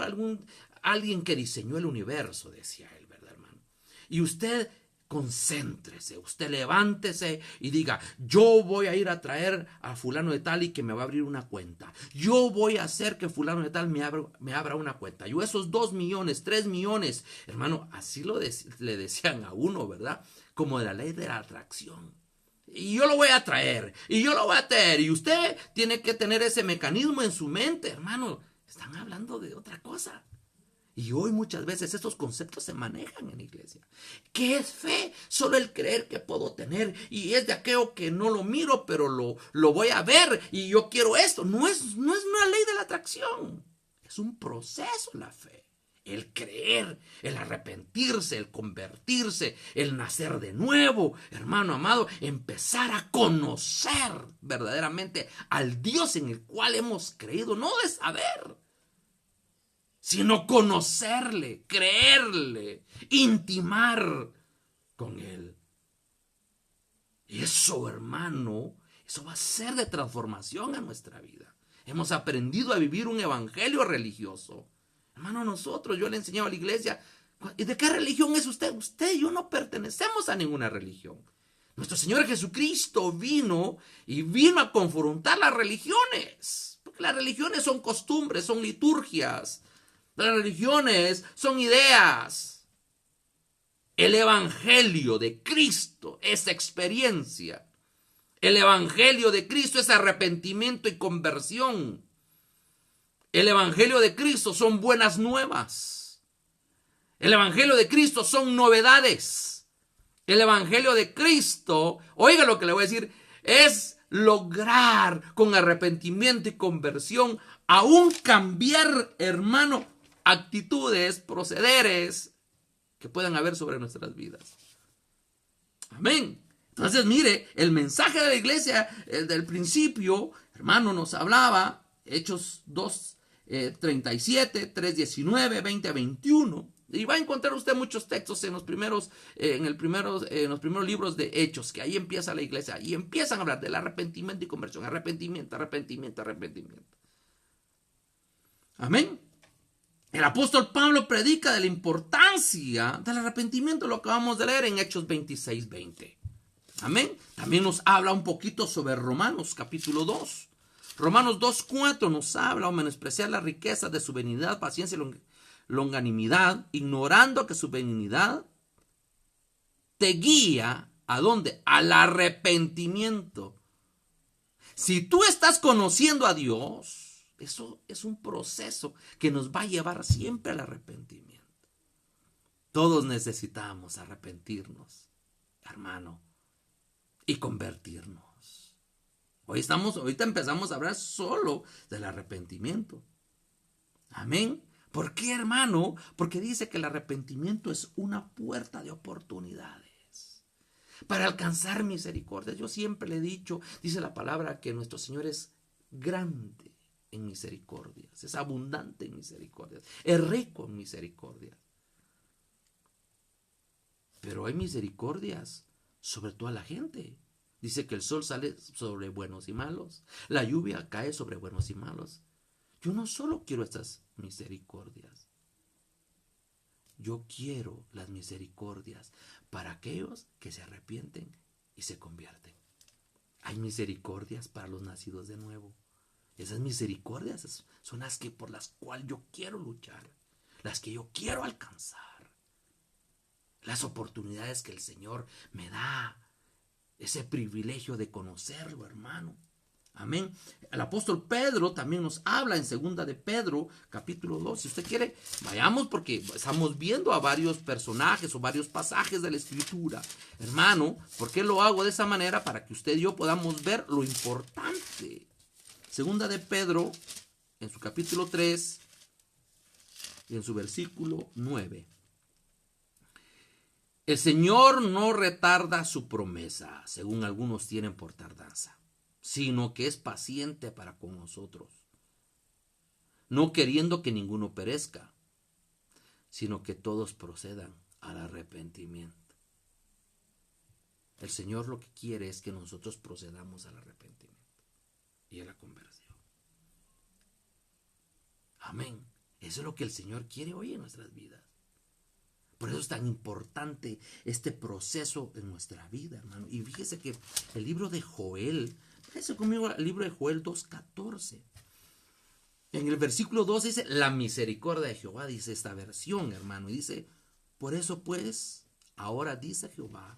alguien que diseñó el universo, decía él, ¿verdad, hermano? Y usted concéntrese, usted levántese y diga, yo voy a ir a traer a fulano de tal y que me va a abrir una cuenta. Yo voy a hacer que fulano de tal me abra una cuenta. Yo esos 2 millones, 3 millones, hermano, así le decían a uno, ¿verdad? Como de la ley de la atracción. Y yo lo voy a traer, y yo lo voy a traer, y usted tiene que tener ese mecanismo en su mente, hermano. Están hablando de otra cosa. Y hoy muchas veces estos conceptos se manejan en la iglesia. ¿Qué es fe? Solo el creer que puedo tener. Y es de aquello que no lo miro, pero lo voy a ver. Y yo quiero esto. No es una ley de la atracción. Es un proceso la fe. El creer, el arrepentirse, el convertirse, el nacer de nuevo. Hermano amado, empezar a conocer verdaderamente al Dios en el cual hemos creído. No de saber, sino conocerle, creerle, intimar con él. Y eso, hermano, eso va a ser de transformación en nuestra vida. Hemos aprendido a vivir un evangelio religioso. Hermano, yo le enseñaba a la iglesia, ¿y de qué religión es usted? Usted y yo no pertenecemos a ninguna religión. Nuestro Señor Jesucristo vino a confrontar las religiones. Porque las religiones son costumbres, son liturgias. Las religiones son ideas. El evangelio de Cristo es experiencia. El evangelio de Cristo es arrepentimiento y conversión. El evangelio de Cristo son buenas nuevas. El evangelio de Cristo son novedades. El evangelio de Cristo, oiga lo que le voy a decir, es lograr con arrepentimiento y conversión aún cambiar, hermano, actitudes, procederes que puedan haber sobre nuestras vidas. Amén. Entonces, mire, el mensaje de la iglesia, el del principio, hermano, nos hablaba, Hechos 2, 37, 3, 19, 20 a 21. Y va a encontrar usted muchos textos en los primeros libros de Hechos, que ahí empieza la iglesia, y empiezan a hablar del arrepentimiento y conversión. Arrepentimiento. Amén. El apóstol Pablo predica de la importancia del arrepentimiento, lo acabamos de leer en Hechos 26, 20. Amén. También nos habla un poquito sobre Romanos capítulo 2. Romanos 2:4 nos habla o menospreciar la riqueza de su benignidad, paciencia y longanimidad, ignorando que su benignidad te guía ¿a dónde? Al arrepentimiento. Si tú estás conociendo a Dios, eso es un proceso que nos va a llevar siempre al arrepentimiento. Todos necesitamos arrepentirnos, hermano, y convertirnos. Ahorita empezamos a hablar solo del arrepentimiento. Amén. ¿Por qué, hermano? Porque dice que el arrepentimiento es una puerta de oportunidades para alcanzar misericordia. Yo siempre le he dicho, dice la palabra, que nuestro Señor es grande en misericordias, es abundante en misericordias, es rico en misericordias. Pero hay misericordias sobre toda la gente. Dice que el sol sale sobre buenos y malos. La lluvia cae sobre buenos y malos. Yo no solo quiero estas misericordias. Yo quiero las misericordias para aquellos que se arrepienten y se convierten. Hay misericordias para los nacidos de nuevo. Esas misericordias son las que por las cuales yo quiero luchar, las que yo quiero alcanzar. Las oportunidades que el Señor me da. Ese privilegio de conocerlo, hermano. Amén. El apóstol Pedro también nos habla en 2 de Pedro, capítulo 2. Si usted quiere, vayamos porque estamos viendo a varios personajes o varios pasajes de la Escritura. Hermano, ¿por qué lo hago de esa manera? Para que usted y yo podamos ver lo importante. Segunda de Pedro, en su capítulo 3, y en su versículo 9. El Señor no retarda su promesa, según algunos tienen por tardanza, sino que es paciente para con nosotros, no queriendo que ninguno perezca, sino que todos procedan al arrepentimiento. El Señor lo que quiere es que nosotros procedamos al arrepentimiento y a la conversión. Amén. Eso es lo que el Señor quiere hoy en nuestras vidas. Por eso es tan importante este proceso en nuestra vida, hermano. Y fíjese que el libro de Joel, fíjese conmigo el libro de Joel 2:14. En el versículo 2 dice, la misericordia de Jehová, dice esta versión, hermano. Y dice, por eso pues, ahora dice Jehová,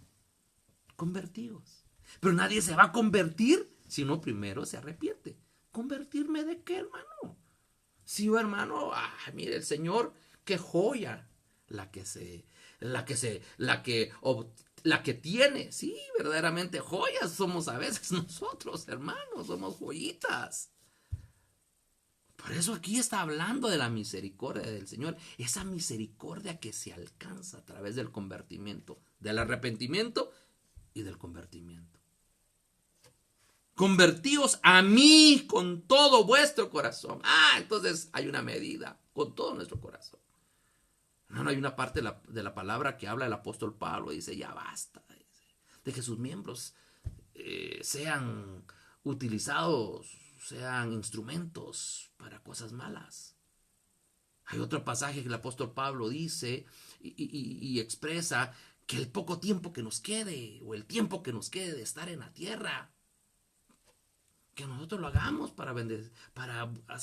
convertíos. Pero nadie se va a convertir si no primero se arrepiente. ¿Convertirme de qué, hermano? Si yo, hermano, mire, el Señor, qué joya la que tiene. Sí, verdaderamente joyas somos a veces nosotros, hermanos, somos joyitas. Por eso aquí está hablando de la misericordia del Señor, esa misericordia que se alcanza a través del convertimiento, del arrepentimiento y del convertimiento. Convertíos a mí con todo vuestro corazón. Entonces hay una medida, con todo nuestro corazón. No hay una parte de la palabra que habla el apóstol Pablo, dice, ya basta, de que sus miembros sean utilizados, sean instrumentos para cosas malas. Hay otro pasaje que el apóstol Pablo dice y expresa que el poco tiempo que nos quede, o el tiempo que nos quede de estar en la tierra, que nosotros lo hagamos para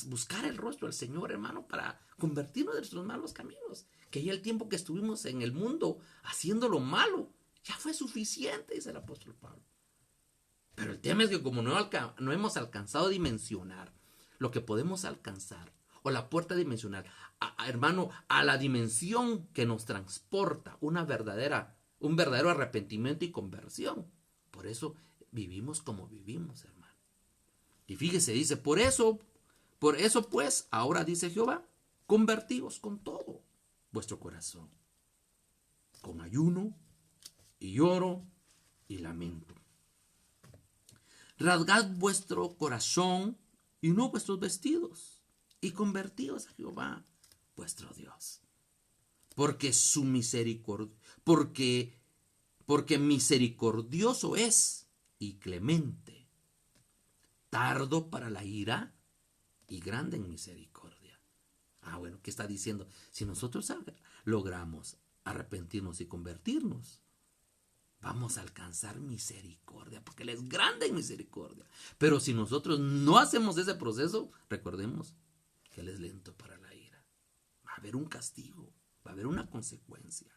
buscar el rostro del Señor, hermano, para convertirnos de nuestros malos caminos. Que ya el tiempo que estuvimos en el mundo haciendo lo malo, ya fue suficiente, dice el apóstol Pablo. Pero el tema es que como no hemos alcanzado a dimensionar lo que podemos alcanzar, o la puerta dimensional, hermano, a la dimensión que nos transporta un verdadero arrepentimiento y conversión. Por eso vivimos como vivimos, hermano. Y fíjese, dice, por eso pues, ahora dice Jehová, convertíos con todo vuestro corazón, con ayuno y lloro y lamento. Rasgad vuestro corazón y no vuestros vestidos, y convertíos a Jehová vuestro Dios. Porque porque misericordioso es y clemente, tardo para la ira y grande en misericordia. Bueno, ¿qué está diciendo? Si nosotros logramos arrepentirnos y convertirnos, vamos a alcanzar misericordia, porque Él es grande en misericordia. Pero si nosotros no hacemos ese proceso, recordemos que Él es lento para la ira. Va a haber un castigo, va a haber una consecuencia.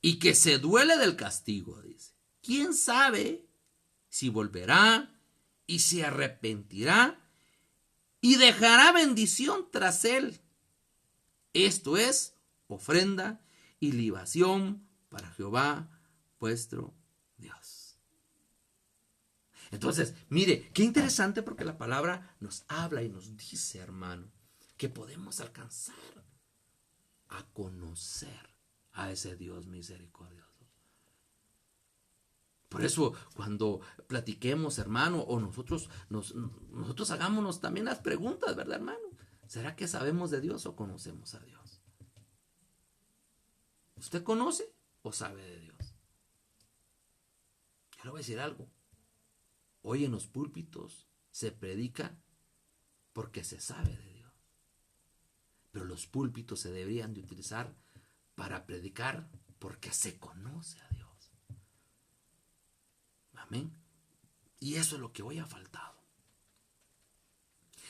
Y que se duele del castigo, dice. ¿Quién sabe si volverá y se arrepentirá y dejará bendición tras él? Esto es ofrenda y libación para Jehová vuestro Dios. Entonces, mire, qué interesante, porque la palabra nos habla y nos dice, hermano, que podemos alcanzar a conocer a ese Dios misericordioso. Por eso, cuando platiquemos, hermano, o nosotros hagámonos también las preguntas, ¿verdad, hermano? ¿Será que sabemos de Dios o conocemos a Dios? ¿Usted conoce o sabe de Dios? Yo le voy a decir algo. Hoy en los púlpitos se predica porque se sabe de Dios. Pero los púlpitos se deberían de utilizar para predicar porque se conoce a Dios. Amén. Y eso es lo que hoy ha faltado.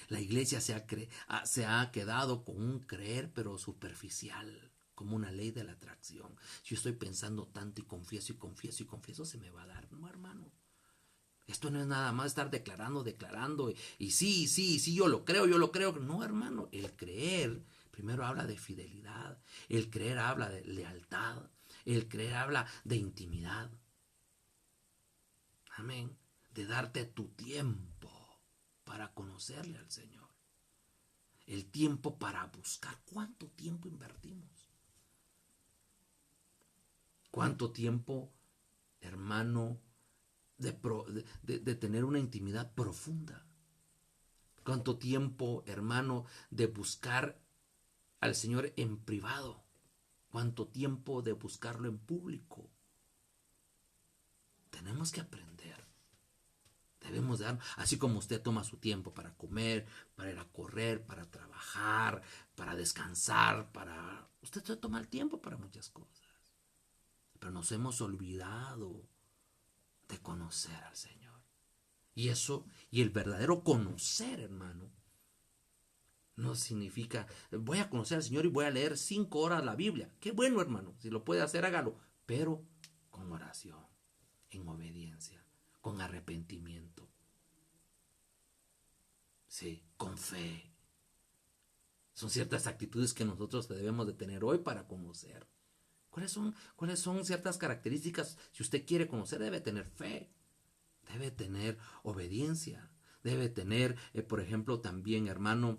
La iglesia se ha quedado con un creer, pero superficial, como una ley de la atracción. Si yo estoy pensando tanto y confieso, se me va a dar. No, hermano. Esto no es nada más estar declarando, y sí, yo lo creo. No, hermano, el creer primero habla de fidelidad, el creer habla de lealtad, el creer habla de intimidad. Amén. De darte tu tiempo para conocerle al Señor. El tiempo para buscar. ¿Cuánto tiempo invertimos? ¿Cuánto tiempo, hermano, de tener una intimidad profunda? ¿Cuánto tiempo, hermano, de buscar al Señor en privado? ¿Cuánto tiempo de buscarlo en público? Tenemos que aprender. Debemos dar, así como usted toma su tiempo para comer, para ir a correr, para trabajar, para descansar, usted se toma el tiempo para muchas cosas. Pero nos hemos olvidado de conocer al Señor. Y eso, y el verdadero conocer, hermano, no significa, voy a conocer al Señor y voy a leer 5 horas la Biblia. Qué bueno, hermano, si lo puede hacer, hágalo. Pero con oración, en obediencia, con arrepentimiento. Sí, con fe. Son ciertas actitudes que nosotros debemos de tener hoy para conocer. ¿Cuáles son ciertas características? Si usted quiere conocer, debe tener fe, debe tener obediencia, debe tener, por ejemplo, también, hermano,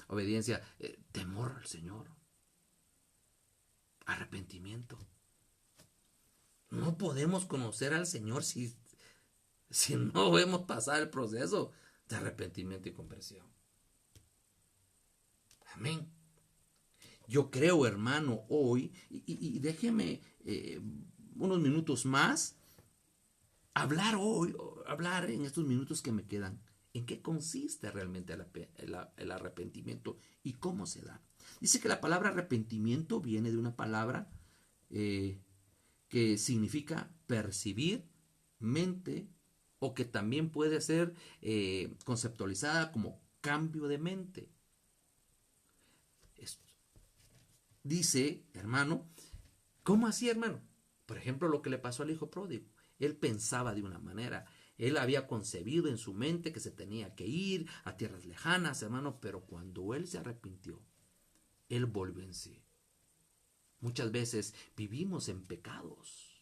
obediencia, temor al Señor, arrepentimiento. No podemos conocer al Señor si no hemos pasado el proceso de arrepentimiento y conversión. Amén. Yo creo, hermano, hoy, y déjeme unos minutos más, hablar en estos minutos que me quedan, en qué consiste realmente el arrepentimiento y cómo se da. Dice que la palabra arrepentimiento viene de una palabra que significa percibir, mente, o que también puede ser conceptualizada como cambio de mente. Dice, hermano, ¿cómo así, hermano? Por ejemplo, lo que le pasó al hijo pródigo. Él pensaba de una manera. Él había concebido en su mente que se tenía que ir a tierras lejanas, hermano, pero cuando él se arrepintió, él volvió en sí. Muchas veces vivimos en pecados,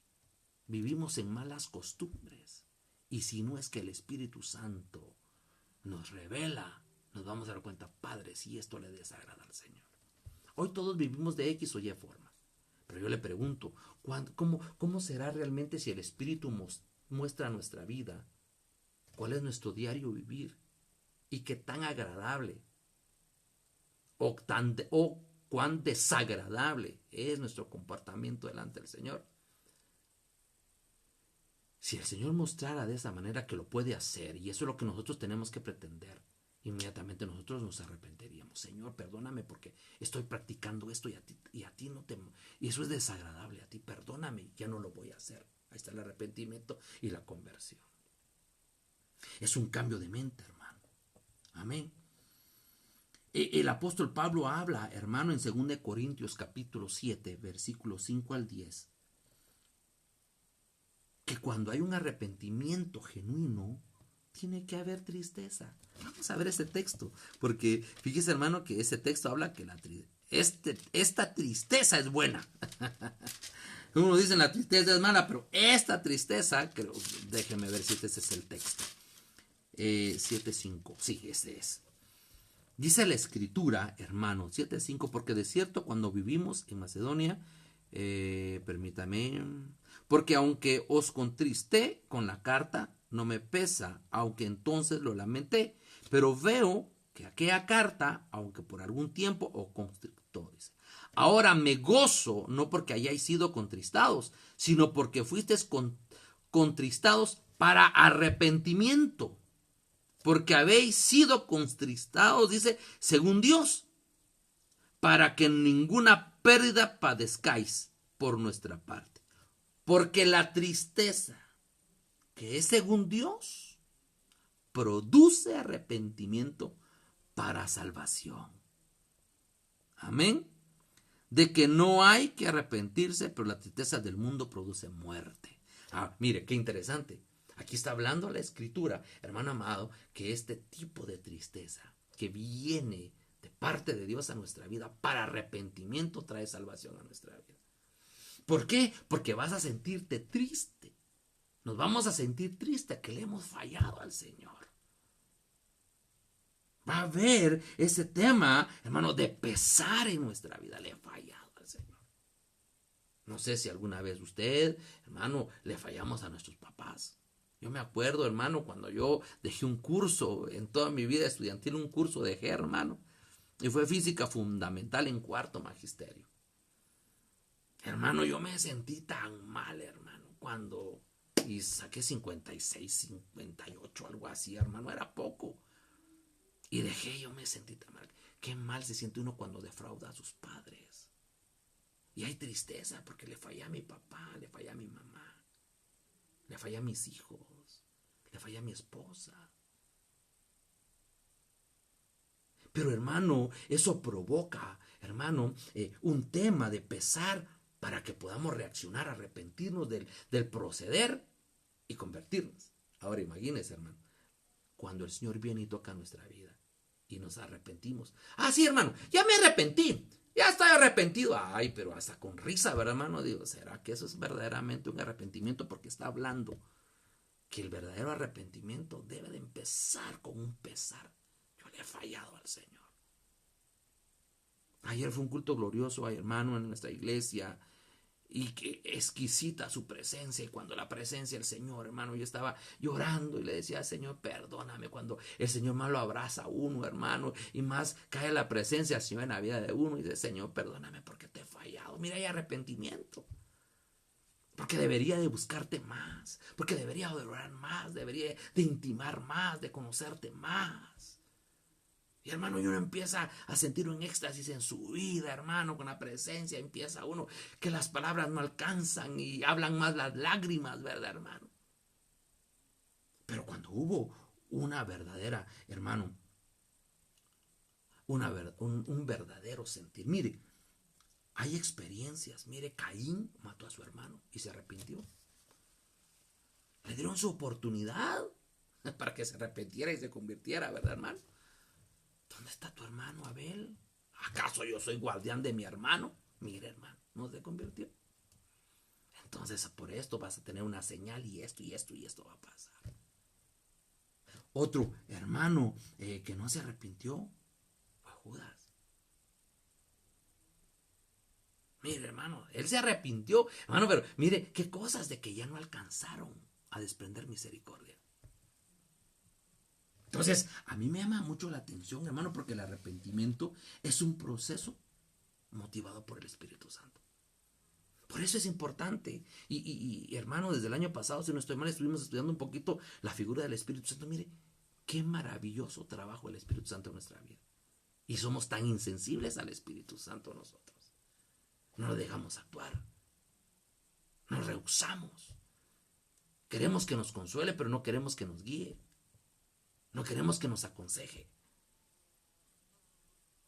vivimos en malas costumbres. Y si no es que el Espíritu Santo nos revela, nos vamos a dar cuenta, Padre, si esto le desagrada al Señor. Hoy todos vivimos de X o Y forma. Pero yo le pregunto, ¿cómo será realmente si el Espíritu muestra nuestra vida? ¿Cuál es nuestro diario vivir? ¿Y qué tan agradable o cuán desagradable es nuestro comportamiento delante del Señor? Si el Señor mostrara de esa manera que lo puede hacer, y eso es lo que nosotros tenemos que pretender, inmediatamente nosotros nos arrepentiríamos. Señor, perdóname porque estoy practicando esto y a ti no te... Y eso es desagradable a ti, perdóname, ya no lo voy a hacer. Ahí está el arrepentimiento y la conversión. Es un cambio de mente, hermano. Amén. El apóstol Pablo habla, hermano, en 2 Corintios capítulo 7, versículos 5 al 10, que cuando hay un arrepentimiento genuino, tiene que haber tristeza. Vamos a ver este texto, porque fíjese, hermano, que ese texto habla que esta tristeza es buena. Uno dice la tristeza es mala, pero esta tristeza, creo, déjeme ver si este es el texto. 7:5, sí, este es. Dice la escritura, hermano, 7:5, porque de cierto cuando vivimos en Macedonia, permítame, porque aunque os contristé con la carta, no me pesa, aunque entonces lo lamenté, pero veo que aquella carta, aunque por algún tiempo os constrictó, dice, ahora me gozo, no porque hayáis sido contristados, sino porque fuisteis contristados para arrepentimiento, porque habéis sido contristados, dice, según Dios, para que ninguna pérdida padezcáis por nuestra parte. Porque la tristeza, que es según Dios, produce arrepentimiento para salvación. Amén. De que no hay que arrepentirse, pero la tristeza del mundo produce muerte. Mire, qué interesante. Aquí está hablando la escritura, hermano amado, que este tipo de tristeza que viene de parte de Dios a nuestra vida para arrepentimiento trae salvación a nuestra vida. ¿Por qué? Porque vas a sentirte triste. Nos vamos a sentir tristes que le hemos fallado al Señor. Va a haber ese tema, hermano, de pesar en nuestra vida. Le he fallado al Señor. No sé si alguna vez usted, hermano, le fallamos a nuestros papás. Yo me acuerdo, hermano, cuando yo dejé un curso en toda mi vida estudiantil, un curso dejé, hermano, y fue física fundamental en cuarto magisterio. Hermano, yo me sentí tan mal, hermano, cuando y saqué 56, 58, algo así, hermano, era poco. Y dejé, yo me sentí tan mal. Qué mal se siente uno cuando defrauda a sus padres. Y hay tristeza porque le fallé a mi papá, le fallé a mi mamá, le fallé a mis hijos, le fallé a mi esposa. Pero hermano, eso provoca, hermano, un tema de pesar para que podamos reaccionar, arrepentirnos del proceder y convertirnos. Ahora imagínense, hermano, cuando el Señor viene y toca nuestra vida y nos arrepentimos. Ah, sí, hermano, ya me arrepentí. Ya estoy arrepentido. Ay, pero hasta con risa, ¿verdad, hermano? Digo, ¿será que eso es verdaderamente un arrepentimiento? Porque está hablando que el verdadero arrepentimiento debe de empezar con un pesar. Yo le he fallado al Señor. Ayer fue un culto glorioso, hermano, en nuestra iglesia. Y qué exquisita su presencia. Y cuando la presencia del Señor, hermano, yo estaba llorando y le decía, Señor, perdóname. Cuando el Señor más lo abraza a uno, hermano, y más cae la presencia del Señor en la vida de uno, y dice, Señor, perdóname porque te he fallado. Mira, hay arrepentimiento. Porque debería de buscarte más, porque debería de orar más, debería de intimar más, de conocerte más. Y hermano, y uno empieza a sentir un éxtasis en su vida, hermano, con la presencia. Empieza uno que las palabras no alcanzan y hablan más las lágrimas, ¿verdad, hermano? Pero cuando hubo una verdadera, hermano, un verdadero sentir. Mire, hay experiencias. Mire, Caín mató a su hermano y se arrepintió. Le dieron su oportunidad para que se arrepintiera y se convirtiera, ¿verdad, hermano? ¿Dónde está tu hermano Abel? ¿Acaso yo soy guardián de mi hermano? Mire, hermano, no se convirtió. Entonces, por esto vas a tener una señal y esto y esto y esto va a pasar. Otro hermano que no se arrepintió fue Judas. Mire, hermano, él se arrepintió, hermano, pero mire, qué cosas de que ya no alcanzaron a desprender misericordia. Entonces, a mí me llama mucho la atención, hermano, porque el arrepentimiento es un proceso motivado por el Espíritu Santo. Por eso es importante. Y hermano, desde el año pasado, si no estoy mal, estuvimos estudiando un poquito la figura del Espíritu Santo. Mire, qué maravilloso trabajo el Espíritu Santo en nuestra vida. Y somos tan insensibles al Espíritu Santo nosotros. No lo dejamos actuar. Nos rehusamos. Queremos que nos consuele, pero no queremos que nos guíe. No queremos que nos aconseje.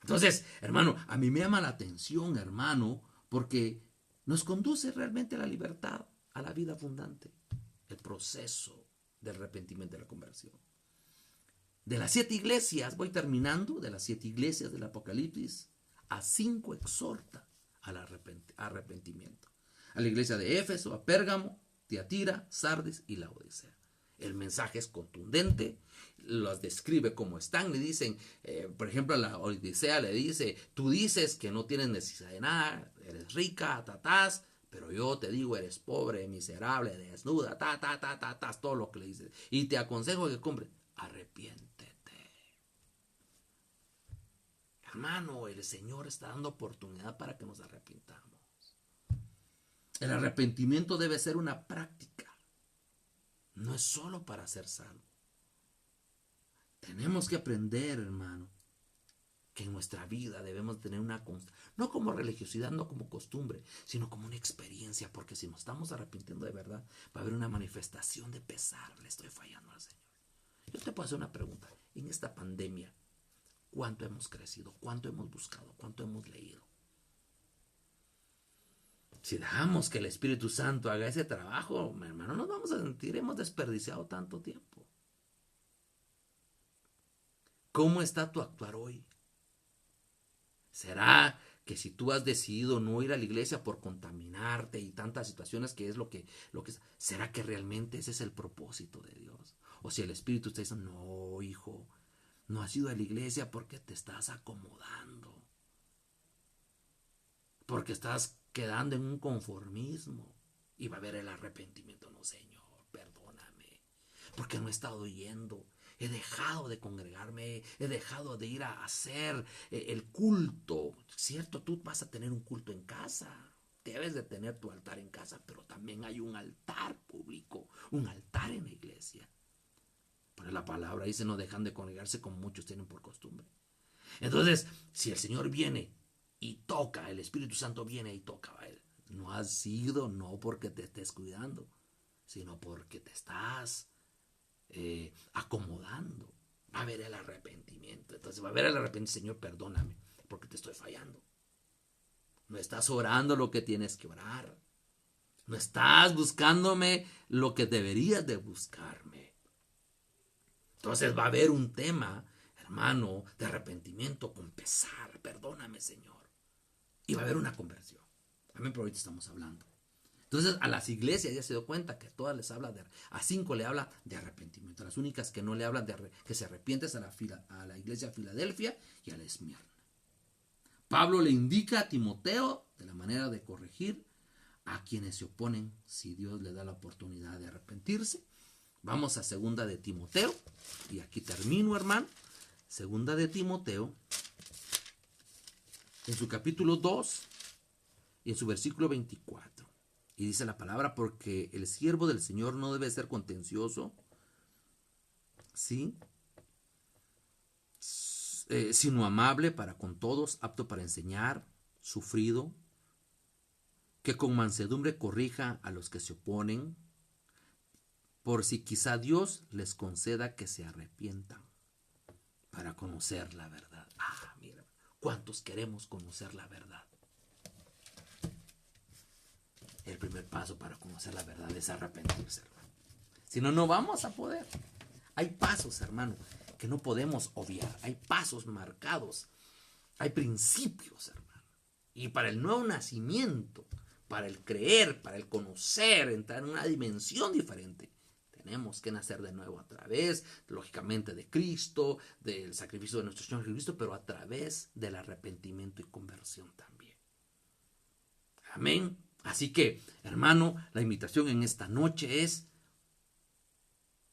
Entonces, hermano, a mí me llama la atención, hermano, porque nos conduce realmente a la libertad, a la vida abundante. El proceso del arrepentimiento, de la conversión. De las 7 iglesias, voy terminando, de las 7 iglesias del Apocalipsis, a 5 exhorta al arrepentimiento. A la iglesia de Éfeso, a Pérgamo, Tiatira, Sardis y Laodicea. El mensaje es contundente, los describe como están, le dicen, por ejemplo, a la Odisea le dice, tú dices que no tienes necesidad de nada, eres rica, tatás, pero yo te digo, eres pobre, miserable, desnuda, todo lo que le dice. Y te aconsejo que compres, arrepiéntete. Hermano, el Señor está dando oportunidad para que nos arrepintamos. El arrepentimiento debe ser una práctica. No es solo para ser salvo. Tenemos que aprender, hermano, que en nuestra vida debemos tener una constancia, no como religiosidad, no como costumbre, sino como una experiencia, porque si nos estamos arrepintiendo de verdad, va a haber una manifestación de pesar. Le estoy fallando al Señor. Yo te puedo hacer una pregunta. En esta pandemia, ¿cuánto hemos crecido? ¿Cuánto hemos buscado? ¿Cuánto hemos leído? Si dejamos que el Espíritu Santo haga ese trabajo, mi hermano, nos vamos a sentir, hemos desperdiciado tanto tiempo. ¿Cómo está tu actuar hoy? ¿Será que si tú has decidido no ir a la iglesia por contaminarte y tantas situaciones que es lo que será que realmente ese es el propósito de Dios? O si el Espíritu está diciendo, no, hijo, No has ido a la iglesia porque te estás acomodando, porque estás quedando en un conformismo. Y va a haber el arrepentimiento. No, Señor, perdóname, porque no he estado yendo. He dejado de congregarme, he dejado de ir a hacer el culto. Cierto, tú vas a tener un culto en casa. Debes de tener tu altar en casa, pero también hay un altar público, un altar en la iglesia. Pero la palabra dice, no dejan de congregarse como muchos tienen por costumbre. Entonces, si el Señor viene y toca, el Espíritu Santo viene y toca a él, no has sido, no porque te estés cuidando, sino porque te estás acomodando. Va a haber el arrepentimiento. Entonces va a haber el arrepentimiento. Señor, perdóname porque te estoy fallando. No estás orando lo que tienes que orar. No estás buscándome lo que deberías de buscarme. Entonces va a haber un tema, hermano, de arrepentimiento con pesar. Perdóname, Señor. Y va a haber una conversión. Amén, pero ahorita estamos hablando. Entonces a las iglesias ya se dio cuenta que a todas les habla a 5 le habla de arrepentimiento. Las únicas que no le hablan que se arrepienten es a la iglesia de Filadelfia y a la Esmirna. Pablo le indica a Timoteo de la manera de corregir a quienes se oponen si Dios le da la oportunidad de arrepentirse. Vamos a segunda de Timoteo y aquí termino, hermano. Segunda de Timoteo en su capítulo 2 y en su versículo 24. Y dice la palabra, porque el siervo del Señor no debe ser contencioso, ¿sí? Sino amable para con todos, apto para enseñar, sufrido, que con mansedumbre corrija a los que se oponen, por si quizá Dios les conceda que se arrepientan para conocer la verdad. Ah, mira, ¿cuántos queremos conocer la verdad? El primer paso para conocer la verdad es arrepentirse, hermano. Si no, no vamos a poder. Hay pasos, hermano, que no podemos obviar. Hay pasos marcados. Hay principios, hermano. Y para el nuevo nacimiento, para el creer, para el conocer, entrar en una dimensión diferente, tenemos que nacer de nuevo a través, lógicamente, de Cristo, del sacrificio de nuestro Señor Jesucristo, pero a través del arrepentimiento y conversión también. Amén. Así que, hermano, la invitación en esta noche es,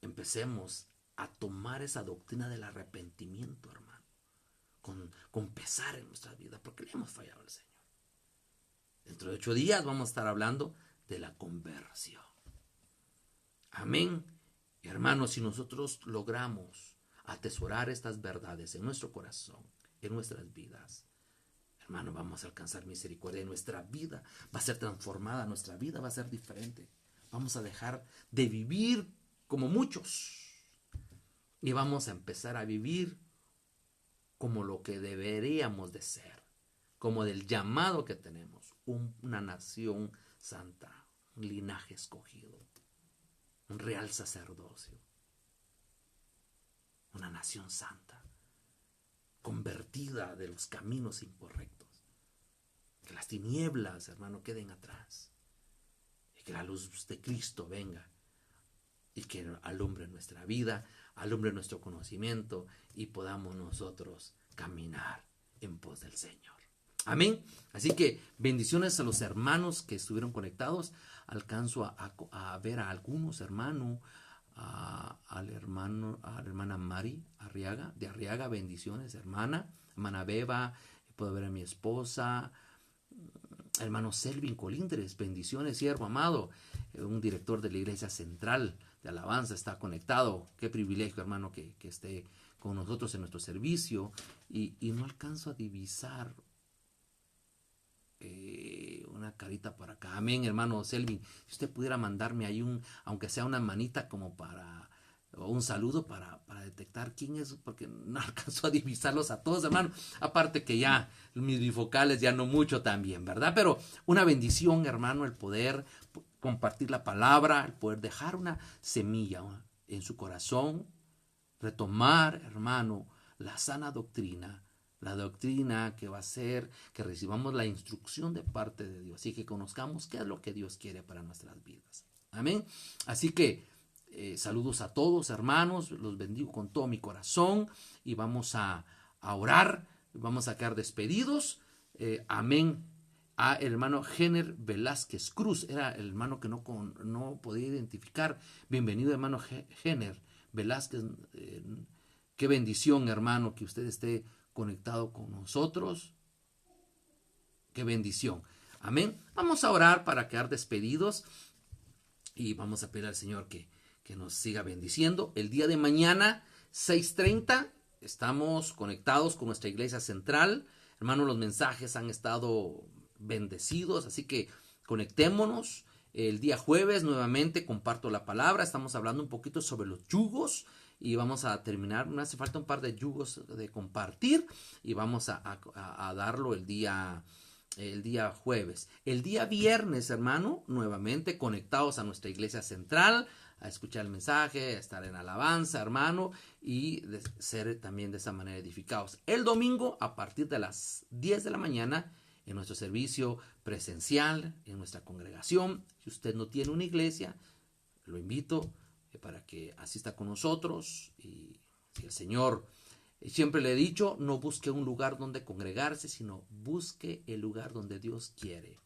empecemos a tomar esa doctrina del arrepentimiento, hermano, con pesar en nuestra vida, porque le hemos fallado al Señor. Dentro de 8 días vamos a estar hablando de la conversión. Amén. Hermanos, si nosotros logramos atesorar estas verdades en nuestro corazón, en nuestras vidas, hermano, vamos a alcanzar misericordia. Nuestra vida va a ser transformada, nuestra vida va a ser diferente. Vamos a dejar de vivir como muchos y vamos a empezar a vivir como lo que deberíamos de ser, como del llamado que tenemos, una nación santa, un linaje escogido, un real sacerdocio, una nación santa, convertida de los caminos incorrectos. Que las tinieblas, hermano, queden atrás. Y que la luz de Cristo venga. Y que alumbre nuestra vida, alumbre nuestro conocimiento. Y podamos nosotros caminar en pos del Señor. Amén. Así que bendiciones a los hermanos que estuvieron conectados. Alcanzo a ver a algunos hermanos. A la hermana Mari Arriaga, de Arriaga, bendiciones, hermana Beba, puedo ver a mi esposa, hermano Selvin Colindres, bendiciones, siervo amado, un director de la iglesia central de alabanza está conectado, qué privilegio, hermano, que esté con nosotros en nuestro servicio, y no alcanzo a divisar una carita por acá. Amén, hermano Selvin. Si usted pudiera mandarme ahí aunque sea una manita como o un saludo para detectar quién es, porque no alcanzo a divisarlos a todos, hermano. Aparte que ya mis bifocales ya no mucho también, ¿verdad? Pero una bendición, hermano, el poder compartir la palabra, el poder dejar una semilla en su corazón, retomar, hermano, la sana doctrina. La doctrina que va a hacer que recibamos la instrucción de parte de Dios y que conozcamos qué es lo que Dios quiere para nuestras vidas. Amén. Así que Saludos a todos, hermanos, los bendigo con todo mi corazón y vamos a orar, vamos a quedar despedidos. Amén. A el hermano Jenner Velázquez Cruz, era el hermano que no podía identificar. Bienvenido, hermano Jenner Velázquez. Qué bendición, hermano, que usted esté conectado con nosotros. Qué bendición. Amén. Vamos a orar para quedar despedidos y vamos a pedir al Señor que nos siga bendiciendo. El día de mañana, 6:30, estamos conectados con nuestra iglesia central. Hermanos, los mensajes han estado bendecidos, así que conectémonos. El día jueves nuevamente comparto la palabra. Estamos hablando un poquito sobre los yugos y vamos a terminar. Me hace falta un par de yugos de compartir y vamos a darlo el día jueves. El día viernes, hermano, nuevamente conectados a nuestra iglesia central, a escuchar el mensaje, a estar en alabanza, hermano, y de ser también de esa manera edificados. El domingo, a partir de las 10 de la mañana, en nuestro servicio presencial, en nuestra congregación. Si usted no tiene una iglesia, lo invito para que asista con nosotros. Y si el Señor, siempre le he dicho, no busque un lugar donde congregarse, sino busque el lugar donde Dios quiere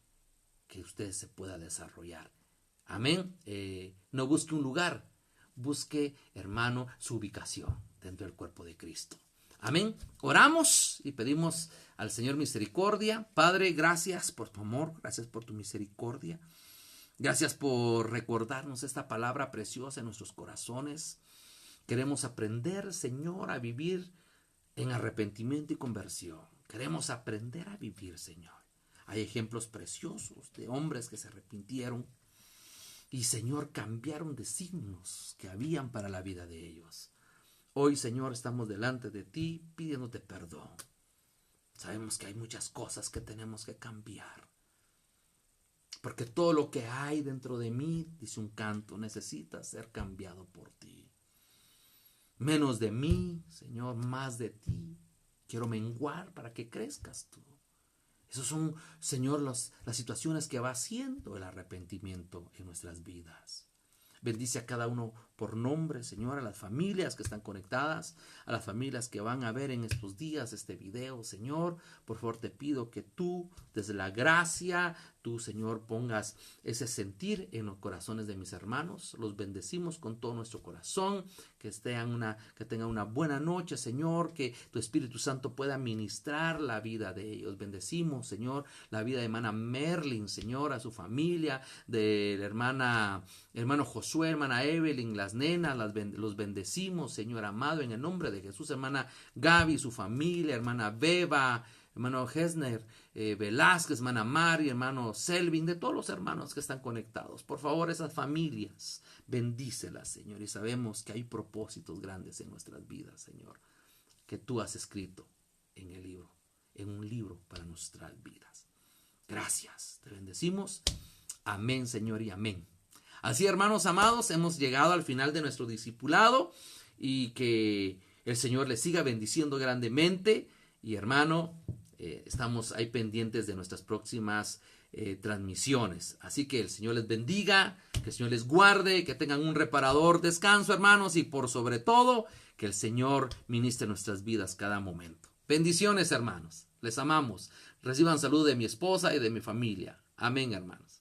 que usted se pueda desarrollar. Amén. No busque un lugar, busque, hermano, su ubicación dentro del cuerpo de Cristo. Amén. Oramos y pedimos al Señor misericordia. Padre, gracias por tu amor, gracias por tu misericordia. Gracias por recordarnos esta palabra preciosa en nuestros corazones. Queremos aprender, Señor, a vivir en arrepentimiento y conversión. Queremos aprender a vivir, Señor. Hay ejemplos preciosos de hombres que se arrepintieron y, Señor, cambiaron de signos que habían para la vida de ellos. Hoy, Señor, estamos delante de ti pidiéndote perdón. Sabemos que hay muchas cosas que tenemos que cambiar. Porque todo lo que hay dentro de mí, dice un canto, necesita ser cambiado por ti. Menos de mí, Señor, más de ti. Quiero menguar para que crezcas tú. Esas son, Señor, las situaciones que va haciendo el arrepentimiento en nuestras vidas. Bendice a cada uno por nombre, Señor, a las familias que están conectadas, a las familias que van a ver en estos días este video, Señor. Por favor, te pido que tú, desde la gracia, tú, Señor, pongas ese sentir en los corazones de mis hermanos. Los bendecimos con todo nuestro corazón. Que tengan una buena noche, Señor. Que tu Espíritu Santo pueda ministrar la vida de ellos. Bendecimos, Señor, la vida de hermana Merlin, Señor, a su familia, de la hermano Josué, hermana Evelyn, las nenas, los bendecimos, Señor amado, en el nombre de Jesús. Hermana Gaby, su familia, hermana Beba, hermano Hesner Velázquez, hermana Mari, hermano Selvin, de todos los hermanos que están conectados. Por favor, esas familias, bendícelas, Señor. Y sabemos que hay propósitos grandes en nuestras vidas, Señor, que tú has escrito en un libro para nuestras vidas. Gracias, te bendecimos. Amén, Señor, y amén. Así, hermanos amados, hemos llegado al final de nuestro discipulado y que el Señor les siga bendiciendo grandemente. Y hermano, estamos ahí pendientes de nuestras próximas transmisiones. Así que el Señor les bendiga, que el Señor les guarde, que tengan un reparador descanso, hermanos, y por sobre todo, que el Señor ministre nuestras vidas cada momento. Bendiciones, hermanos. Les amamos. Reciban salud de mi esposa y de mi familia. Amén, hermanos.